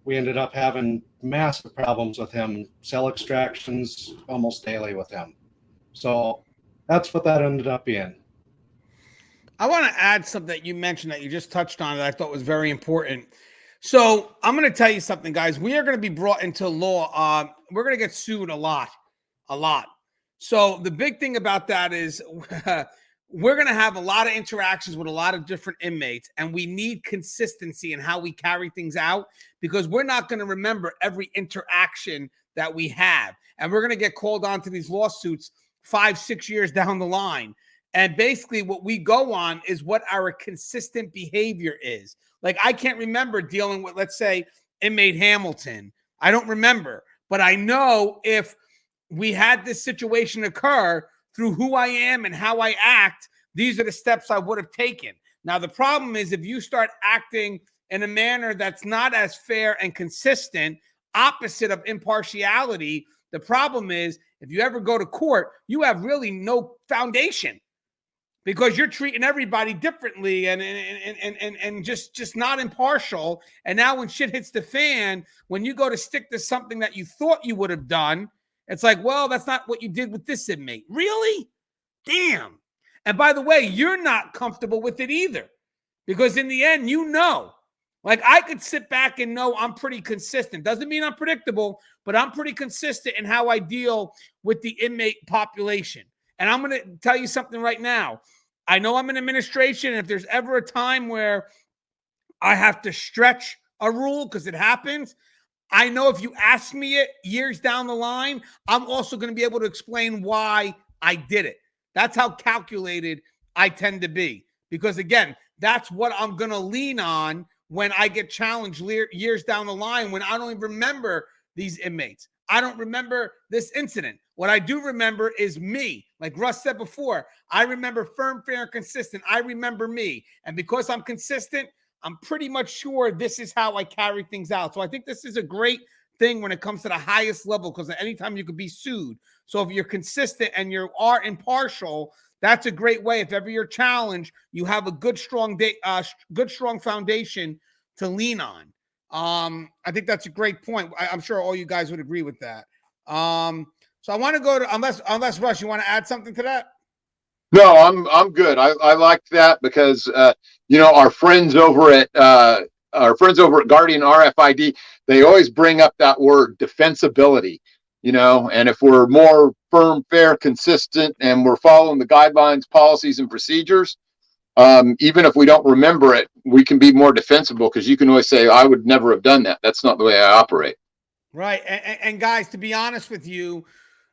we ended up having massive problems with him, cell extractions almost daily with him. So that's what that ended up being. I want to add something that you mentioned that you just touched on that I thought was very important. So I'm going to tell you something, guys. We are going to be brought into law. We're going to get sued a lot. So the big thing about that is we're going to have a lot of interactions with a lot of different inmates, and we need consistency in how we carry things out because we're not going to remember every interaction that we have. And we're going to get called on to these lawsuits 5-6 years down the line. And basically what we go on is what our consistent behavior is. Like I can't remember dealing with, let's say, inmate Hamilton. I don't remember, but I know if we had this situation occur through who I am and how I act, these are the steps I would have taken. Now, the problem is if you start acting in a manner that's not as fair and consistent, opposite of impartiality, the problem is if you ever go to court, you have really no foundation because you're treating everybody differently and just not impartial. And now when shit hits the fan, when you go to stick to something that you thought you would have done, it's like, well, that's not what you did with this inmate. Really? Damn. And by the way, you're not comfortable with it either because in the end, like I could sit back and know I'm pretty consistent. Doesn't mean I'm predictable, but I'm pretty consistent in how I deal with the inmate population. And I'm going to tell you something right now. I know I'm in administration. And if there's ever a time where I have to stretch a rule because it happens, I know if you ask me it years down the line, I'm also going to be able to explain why I did it. That's how calculated I tend to be. Because again, that's what I'm going to lean on when I get challenged years down the line when I don't even remember these inmates. I don't remember this incident. What I do remember is me. Like Russ said before, I remember firm, fair, and consistent. I remember me. And because I'm consistent, I'm pretty much sure this is how I carry things out. So I think this is a great thing when it comes to the highest level because at any time you could be sued. So if you're consistent and you are impartial, that's a great way. If ever you're challenged, you have a good, strong foundation to lean on. I think that's a great point. I'm sure all you guys would agree with that. So I want to go to, unless Russ, you want to add something to that? No, I'm good. I like that because our friends over at Guardian RFID, they always bring up that word defensibility. And if we're more firm, fair, consistent, and we're following the guidelines, policies, and procedures, even if we don't remember it, we can be more defensible because you can always say, "I would never have done that. That's not the way I operate." Right. And guys, to be honest with you,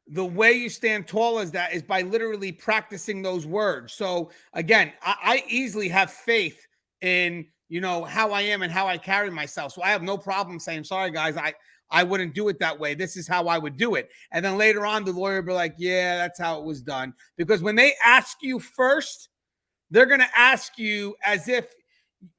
the way you stand tall as that is by literally practicing those words. So again, I easily have faith in, how I am and how I carry myself. So I have no problem saying, sorry, guys, I wouldn't do it that way. This is how I would do it. And then later on, the lawyer will be like, yeah, that's how it was done. Because when they ask you first, they're going to ask you as if,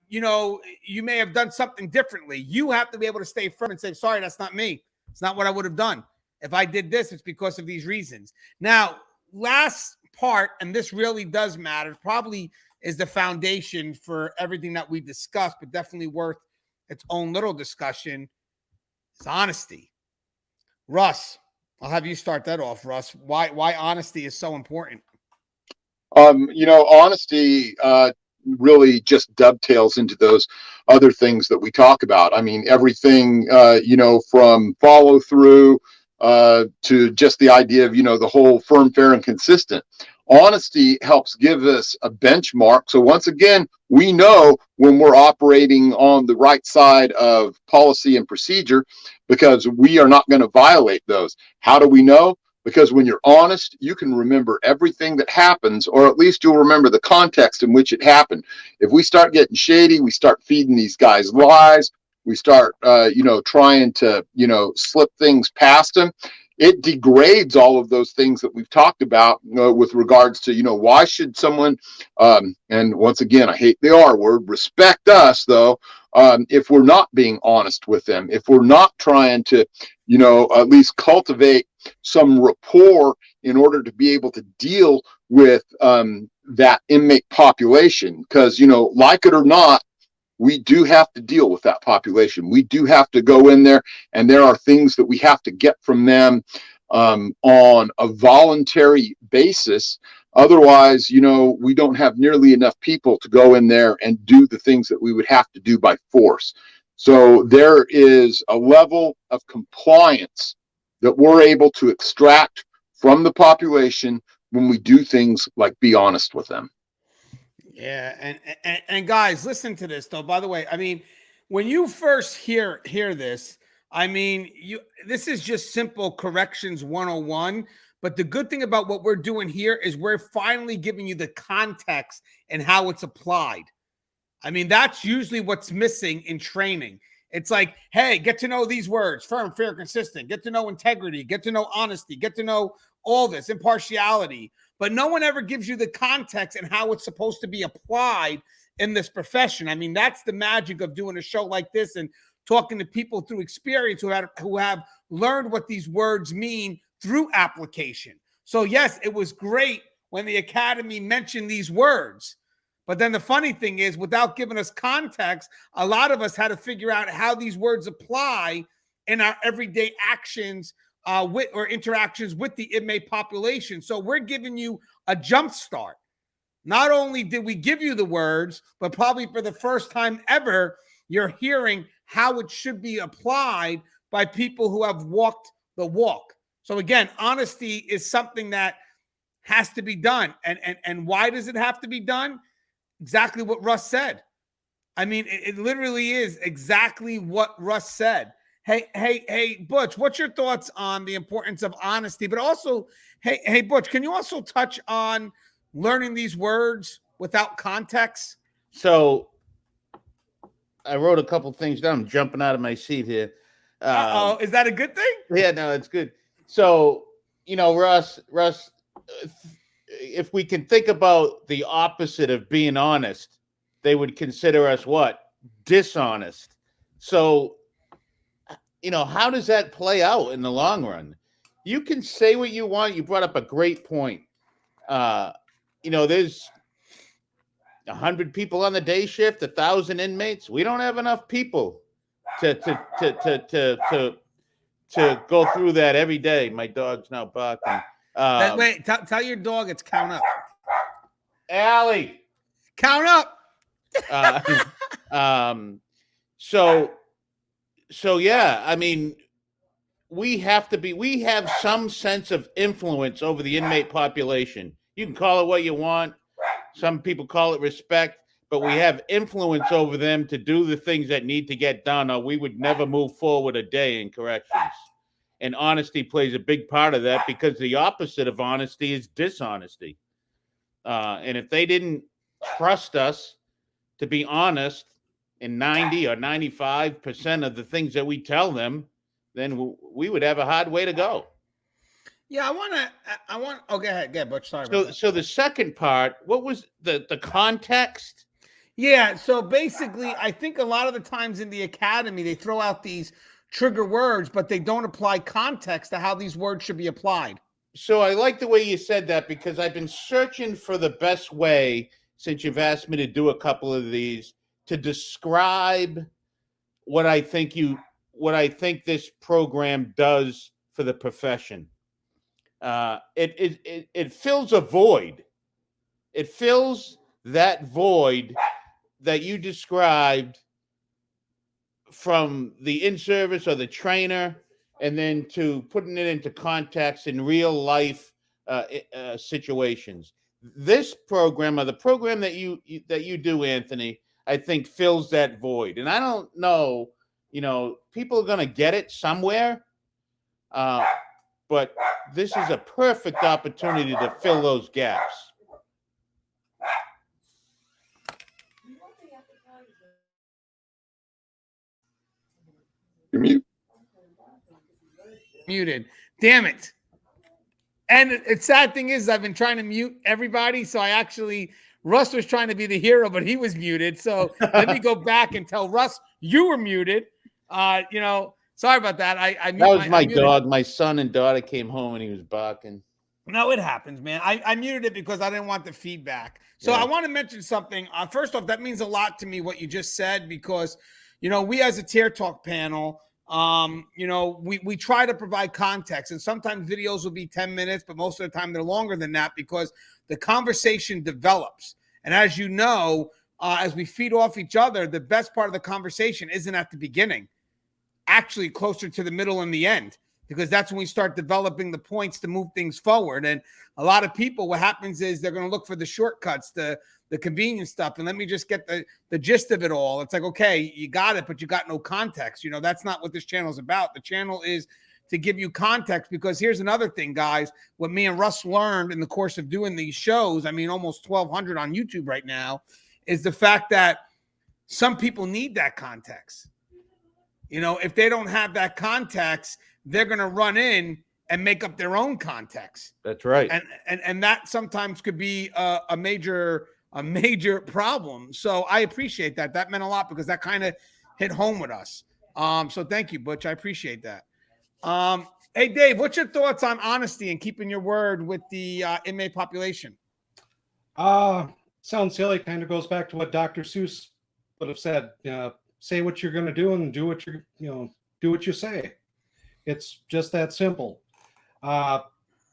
you may have done something differently. You have to be able to stay firm and say, sorry, that's not me. It's not what I would have done. If I did this, it's because of these reasons. Now, last part, and this really does matter, probably is the foundation for everything that we discussed, but definitely worth its own little discussion, is honesty. Russ, I'll have you start that off, Russ. Why honesty is so important? Honesty really just dovetails into those other things that we talk about. I mean, everything, from follow through to just the idea of, the whole firm, fair, and consistent. Honesty helps give us a benchmark. So once again, we know when we're operating on the right side of policy and procedure because we are not going to violate those. How do we know? Because when you're honest, you can remember everything that happens, or at least you'll remember the context in which it happened. If we start getting shady, we start feeding these guys lies, we start, trying to, slip things past them. It degrades all of those things that we've talked about with regards to, why should someone, and once again, I hate the R word, respect us, though, if we're not being honest with them, if we're not trying to, at least cultivate some rapport in order to be able to deal with that inmate population. Because, like it or not, we do have to deal with that population. We do have to go in there, and there are things that we have to get from them on a voluntary basis. Otherwise, we don't have nearly enough people to go in there and do the things that we would have to do by force. So there is a level of compliance that we're able to extract from the population when we do things like be honest with them. Yeah, and guys, listen to this though. By the way, I mean, when you first hear this, I mean, this is just simple corrections 101. But the good thing about what we're doing here is we're finally giving you the context and how it's applied. I mean, that's usually what's missing in training. It's like, hey, get to know these words: firm, fair, consistent. Get to know integrity. Get to know honesty. Get to know all this, impartiality. But no one ever gives you the context and how it's supposed to be applied in this profession. I mean, that's the magic of doing a show like this and talking to people through experience who have learned what these words mean through application. So yes, it was great when the Academy mentioned these words. But then the funny thing is, without giving us context, a lot of us had to figure out how these words apply in our everyday actions with or interactions with the inmate population. So we're giving you a jump start. Not only did we give you the words, but probably for the first time ever, you're hearing how it should be applied by people who have walked the walk. So again, honesty is something that has to be done. And why does it have to be done? Exactly what Russ said. I mean, it literally is exactly what Russ said. Hey, Butch, what's your thoughts on the importance of honesty? But also, hey, Butch, can you also touch on learning these words without context? So I wrote a couple things down. I'm jumping out of my seat here. Is that a good thing? Yeah, no, it's good. So, Russ, if we can think about the opposite of being honest, they would consider us what? Dishonest. So, how does that play out in the long run? You can say what you want. You brought up a great point. There's 100 people on the day shift, 1,000 inmates. We don't have enough people to go through that every day. My dog's now barking. Wait, tell your dog it's count up. Allie. Count up. So yeah, I mean, we have some sense of influence over the inmate population. You can call it what you want. Some people call it respect, but we have influence over them to do the things that need to get done, or we would never move forward a day in corrections. And honesty plays a big part of that, because the opposite of honesty is dishonesty. And if they didn't trust us to be honest in 90 or 95% of the things that we tell them, then we would have a hard way to go. Yeah, oh, go ahead, Butch. Sorry about that. So the second part, what was the context? Yeah, so basically, I think a lot of the times in the academy, they throw out these trigger words, but they don't apply context to how these words should be applied. So I like the way you said that, because I've been searching for the best way, since you've asked me to do a couple of these, to describe what I think this program does for the profession. It fills a void. It fills that void that you described, from the in-service or the trainer, and then to putting it into context in real life situations. This program, or the program that you do, Anthony, I think fills that void. And I don't know, people are going to get it somewhere, but this is a perfect opportunity to fill those gaps. You're mute. Muted. Damn it. And the sad thing is, I've been trying to mute everybody. So Russ was trying to be the hero, but he was muted. So let me go back and tell Russ, you were muted. Sorry about that. That was my dog. My son and daughter came home and he was barking. No, it happens, man. I muted it because I didn't want the feedback. So I want to mention something. First off, that means a lot to me, what you just said, because, we as a Tier Talk panel, we try to provide context, and sometimes videos will be 10 minutes, but most of the time they're longer than that, because the conversation develops. And as you know, as we feed off each other, the best part of the conversation isn't at the beginning, actually closer to the middle and the end, because that's when we start developing the points to move things forward. And a lot of people, what happens is they're going to look for the shortcuts, the convenient stuff. And let me just get the gist of it all. It's like, okay, you got it, but you got no context. That's not what this channel is about. The channel is to give you context, because here's another thing, guys. What me and Russ learned in the course of doing these shows, almost 1,200 on YouTube right now, is the fact that some people need that context. If they don't have that context, they're going to run in and make up their own context. That's right. And that sometimes could be a major problem. So I appreciate that. That meant a lot, because that kind of hit home with us. So thank you, Butch. I appreciate that. Hey, Dave, what's your thoughts on honesty and keeping your word with the inmate population? Sounds silly. Kind of goes back to what Dr. Seuss would have said. Say what you're going to do and do what do what you say. It's just that simple.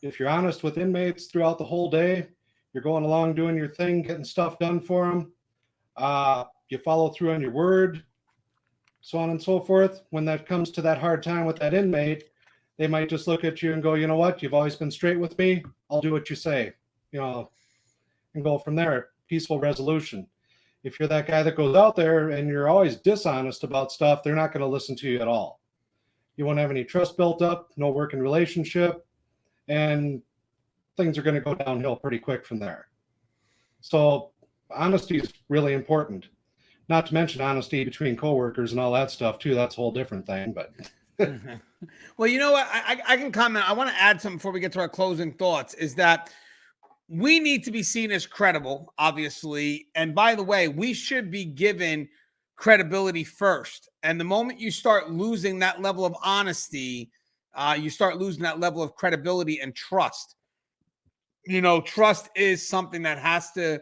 If you're honest with inmates throughout the whole day, you're going along doing your thing, getting stuff done for them. You follow through on your word, so on and so forth. When that comes to that hard time with that inmate, they might just look at you and go, you know what? You've always been straight with me. I'll do what you say, and go from there. Peaceful resolution. If you're that guy that goes out there and you're always dishonest about stuff, they're not going to listen to you at all. You won't have any trust built up, no working relationship, and things are going to go downhill pretty quick from there. So honesty is really important. Not to mention honesty between coworkers and all that stuff too. That's a whole different thing. But well, you know what? I can comment. I want to add something before we get to our closing thoughts, is that we need to be seen as credible, obviously. And by the way, we should be given credibility first. And the moment you start losing that level of honesty, you start losing that level of credibility and trust. Trust is something that has to,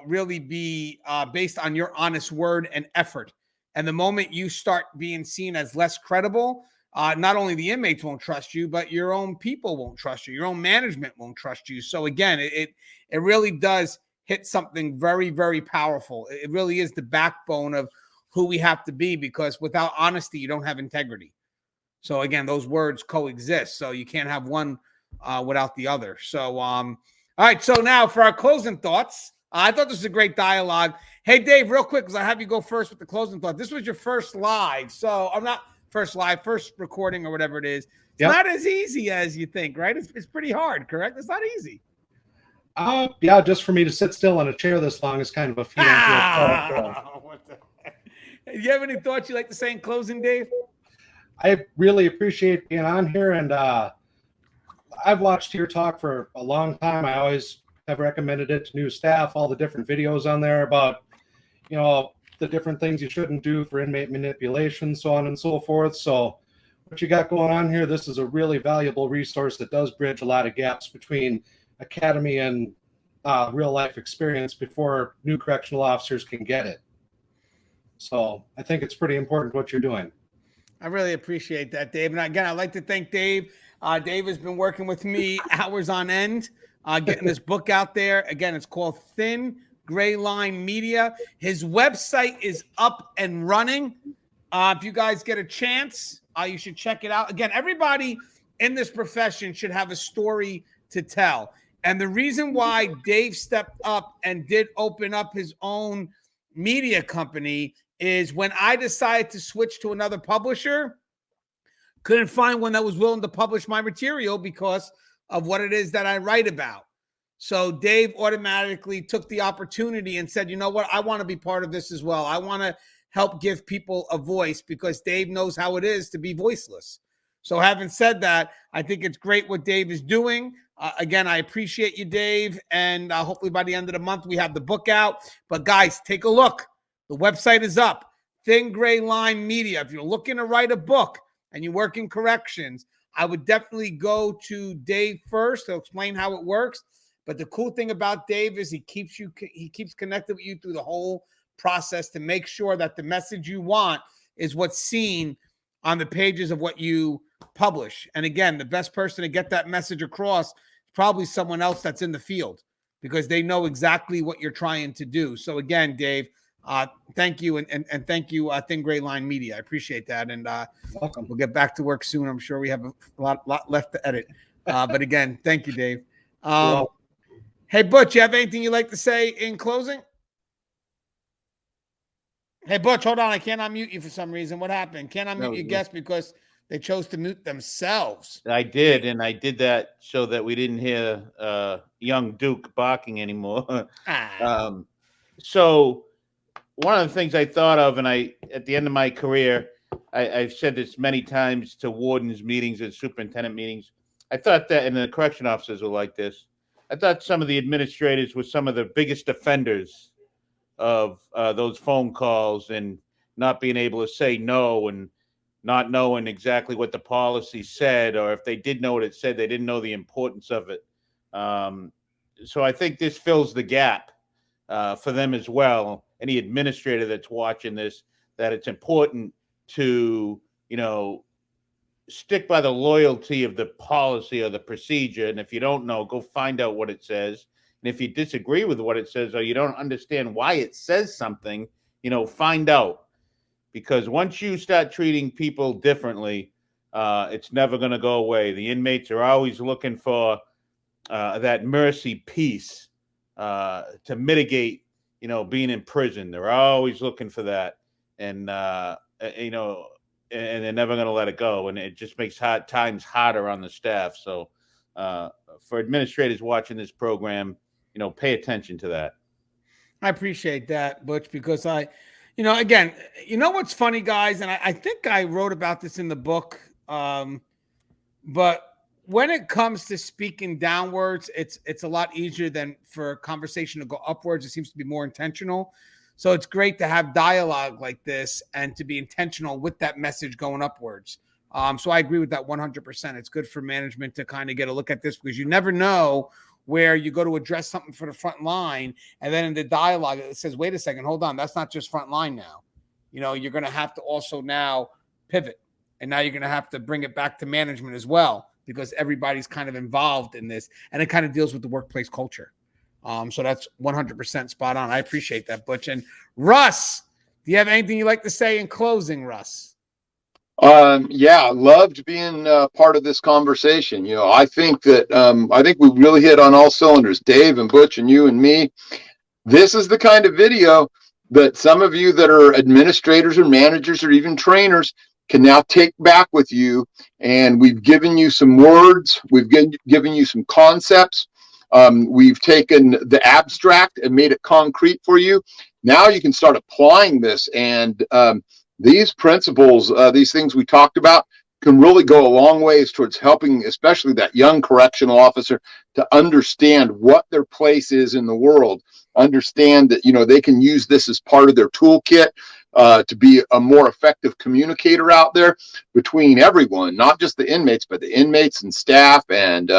really be based on your honest word and effort. And the moment you start being seen as less credible, not only the inmates won't trust you, but your own people won't trust you. Your own management won't trust you. So again, it really does hit something very, very powerful. It really is the backbone of who we have to be, because without honesty, you don't have integrity. So again, those words coexist. So you can't have one without the other. So, all right. So now for our closing thoughts, I thought this was a great dialogue. Hey, Dave, real quick, because I have you go first with the closing thought. This was your first live. So I'm not first live, first recording or whatever it is. It's not as easy as you think, right? It's pretty hard, correct? It's not easy. Yeah, just for me to sit still in a chair this long is kind of a feat. Do you have any thoughts you'd like to say in closing, Dave? I really appreciate being on here, and I've watched your talk for a long time. I always have recommended it to new staff, all the different videos on there about, the different things you shouldn't do for inmate manipulation, so on and so forth. So what you got going on here, this is a really valuable resource that does bridge a lot of gaps between academy and real life experience before new correctional officers can get it. So I think it's pretty important what you're doing. I really appreciate that, Dave. And again, I'd like to thank Dave. Dave has been working with me hours on end, getting this book out there. Again, it's called Thin Gray Line Media. His website is up and running. If you guys get a chance, you should check it out. Again, everybody in this profession should have a story to tell. And the reason why Dave stepped up and did open up his own media company is when I decided to switch to another publisher, couldn't find one that was willing to publish my material because of what it is that I write about. So Dave automatically took the opportunity and said, you know what, I want to be part of this as well. I want to help give people a voice, because Dave knows how it is to be voiceless. So having said that, I think it's great what Dave is doing. Again, I appreciate you, Dave. And hopefully by the end of the month, we have the book out. But guys, take a look. The website is up. Thin Gray Line Media. If you're looking to write a book and you work in corrections, I would definitely go to Dave first to explain how it works. But the cool thing about Dave is he keeps connected with you through the whole process to make sure that the message you want is what's seen on the pages of what you publish. And again, the best person to get that message across is probably someone else that's in the field, because they know exactly what you're trying to do. So again, Dave, thank you. And thank you, Thin Gray Line Media. I appreciate that. And Welcome. We'll get back to work soon. I'm sure we have a lot left to edit. But again, thank you, Dave. Hey, Butch, you have anything you'd like to say in closing? Hey, Butch, hold on. I can't unmute you for some reason. What happened? Can't unmute your guest because they chose to mute themselves. I did, and I did that so that we didn't hear young Duke barking anymore. So one of the things I thought of, and at the end of my career, I've said this many times to wardens meetings and superintendent meetings. I thought that, and the correction officers were like this, I thought some of the administrators were some of the biggest offenders of those phone calls and not being able to say no, and not knowing exactly what the policy said, or if they did know what it said, they didn't know the importance of it. So I think this fills the gap for them as well. Any administrator that's watching this, that it's important to, stick by the loyalty of the policy or the procedure. And if you don't know, go find out what it says. And if you disagree with what it says, or you don't understand why it says something, find out. Because once you start treating people differently, it's never going to go away. The inmates are always looking for that mercy piece to mitigate, being in prison. They're always looking for that. And, and they're never going to let it go. And it just makes times harder on the staff. So for administrators watching this program, pay attention to that. I appreciate that, Butch, because again, what's funny, guys, and I think I wrote about this in the book, but when it comes to speaking downwards, it's a lot easier than for a conversation to go upwards. It seems to be more intentional. So it's great to have dialogue like this and to be intentional with that message going upwards. So I agree with that 100%. It's good for management to kind of get a look at this, because you never know where you go to address something for the front line, and then in the dialogue it says, wait a second, hold on, that's not just front line now. You're going to have to also now pivot And now you're going to have to bring it back to management as well, because everybody's kind of involved in this, and it kind of deals with the workplace culture. So that's 100% spot on. I appreciate that, Butch. And Russ, do you have anything you'd like to say in closing, Russ? Yeah, loved being part of this conversation. You know, I think that I think we really hit on all cylinders, Dave and Butch and you and me. This is the kind of video that some of you that are administrators or managers or even trainers can now take back with you. And we've given you some words, we've given you some concepts. We've taken the abstract and made it concrete for you. Now you can start applying this, and these principles, these things we talked about, can really go a long ways towards helping, especially that young correctional officer, to understand what their place is in the world. Understand that, you know, they can use this as part of their toolkit to be a more effective communicator out there between everyone, not just the inmates, but the inmates and staff and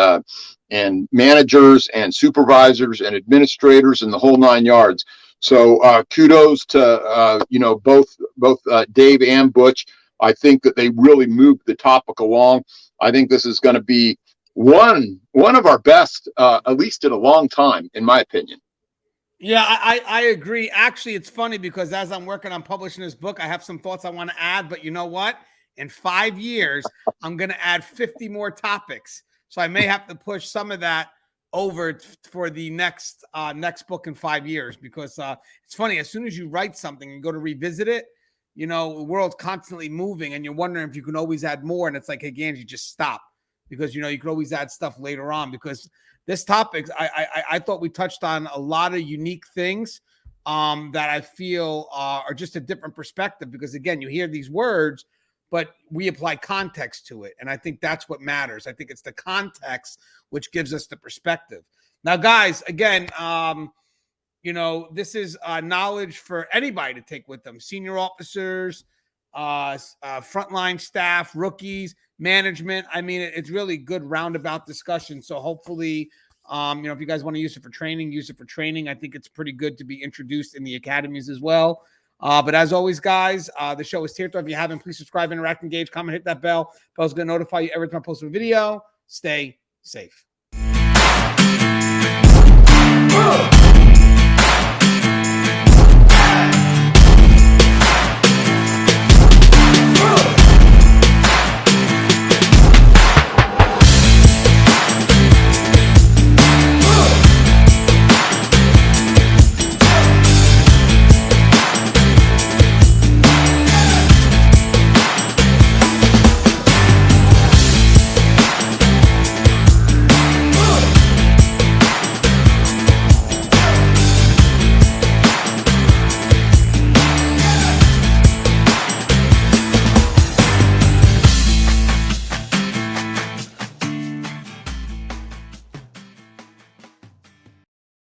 managers and supervisors and administrators and the whole 9 yards. So kudos to you know, both Dave and Butch. I think that they really moved the topic along. I think this is going to be one of our best, at least in a long time, in my opinion. Yeah, I agree. Actually, it's funny because as I'm working on publishing this book, I have some thoughts I want to add. But you know what? In 5 years, I'm going to add 50 more topics. So I may have to push some of that over for the next book in 5 years, because it's funny, as soon as you write something and go to revisit it, you know, the world's constantly moving and you're wondering if you can always add more. And it's like, hey, Gangi, just stop, because, you know, you could always add stuff later on, because this topic, I thought we touched on a lot of unique things that I feel are just a different perspective, because again, you hear these words, but we apply context to it. And I think that's what matters. I think it's the context which gives us the perspective. Now, guys, again, you know, this is knowledge for anybody to take with them. Senior officers, frontline staff, rookies, management. I mean, it's really good roundabout discussion. So hopefully, you know, if you guys want to use it for training, use it for training. I think it's pretty good to be introduced in the academies as well. But as always, guys, the show is Tier Talk. If you haven't, please subscribe, interact, engage, comment, hit that bell. Bell's going to notify you every time I post a video. Stay safe.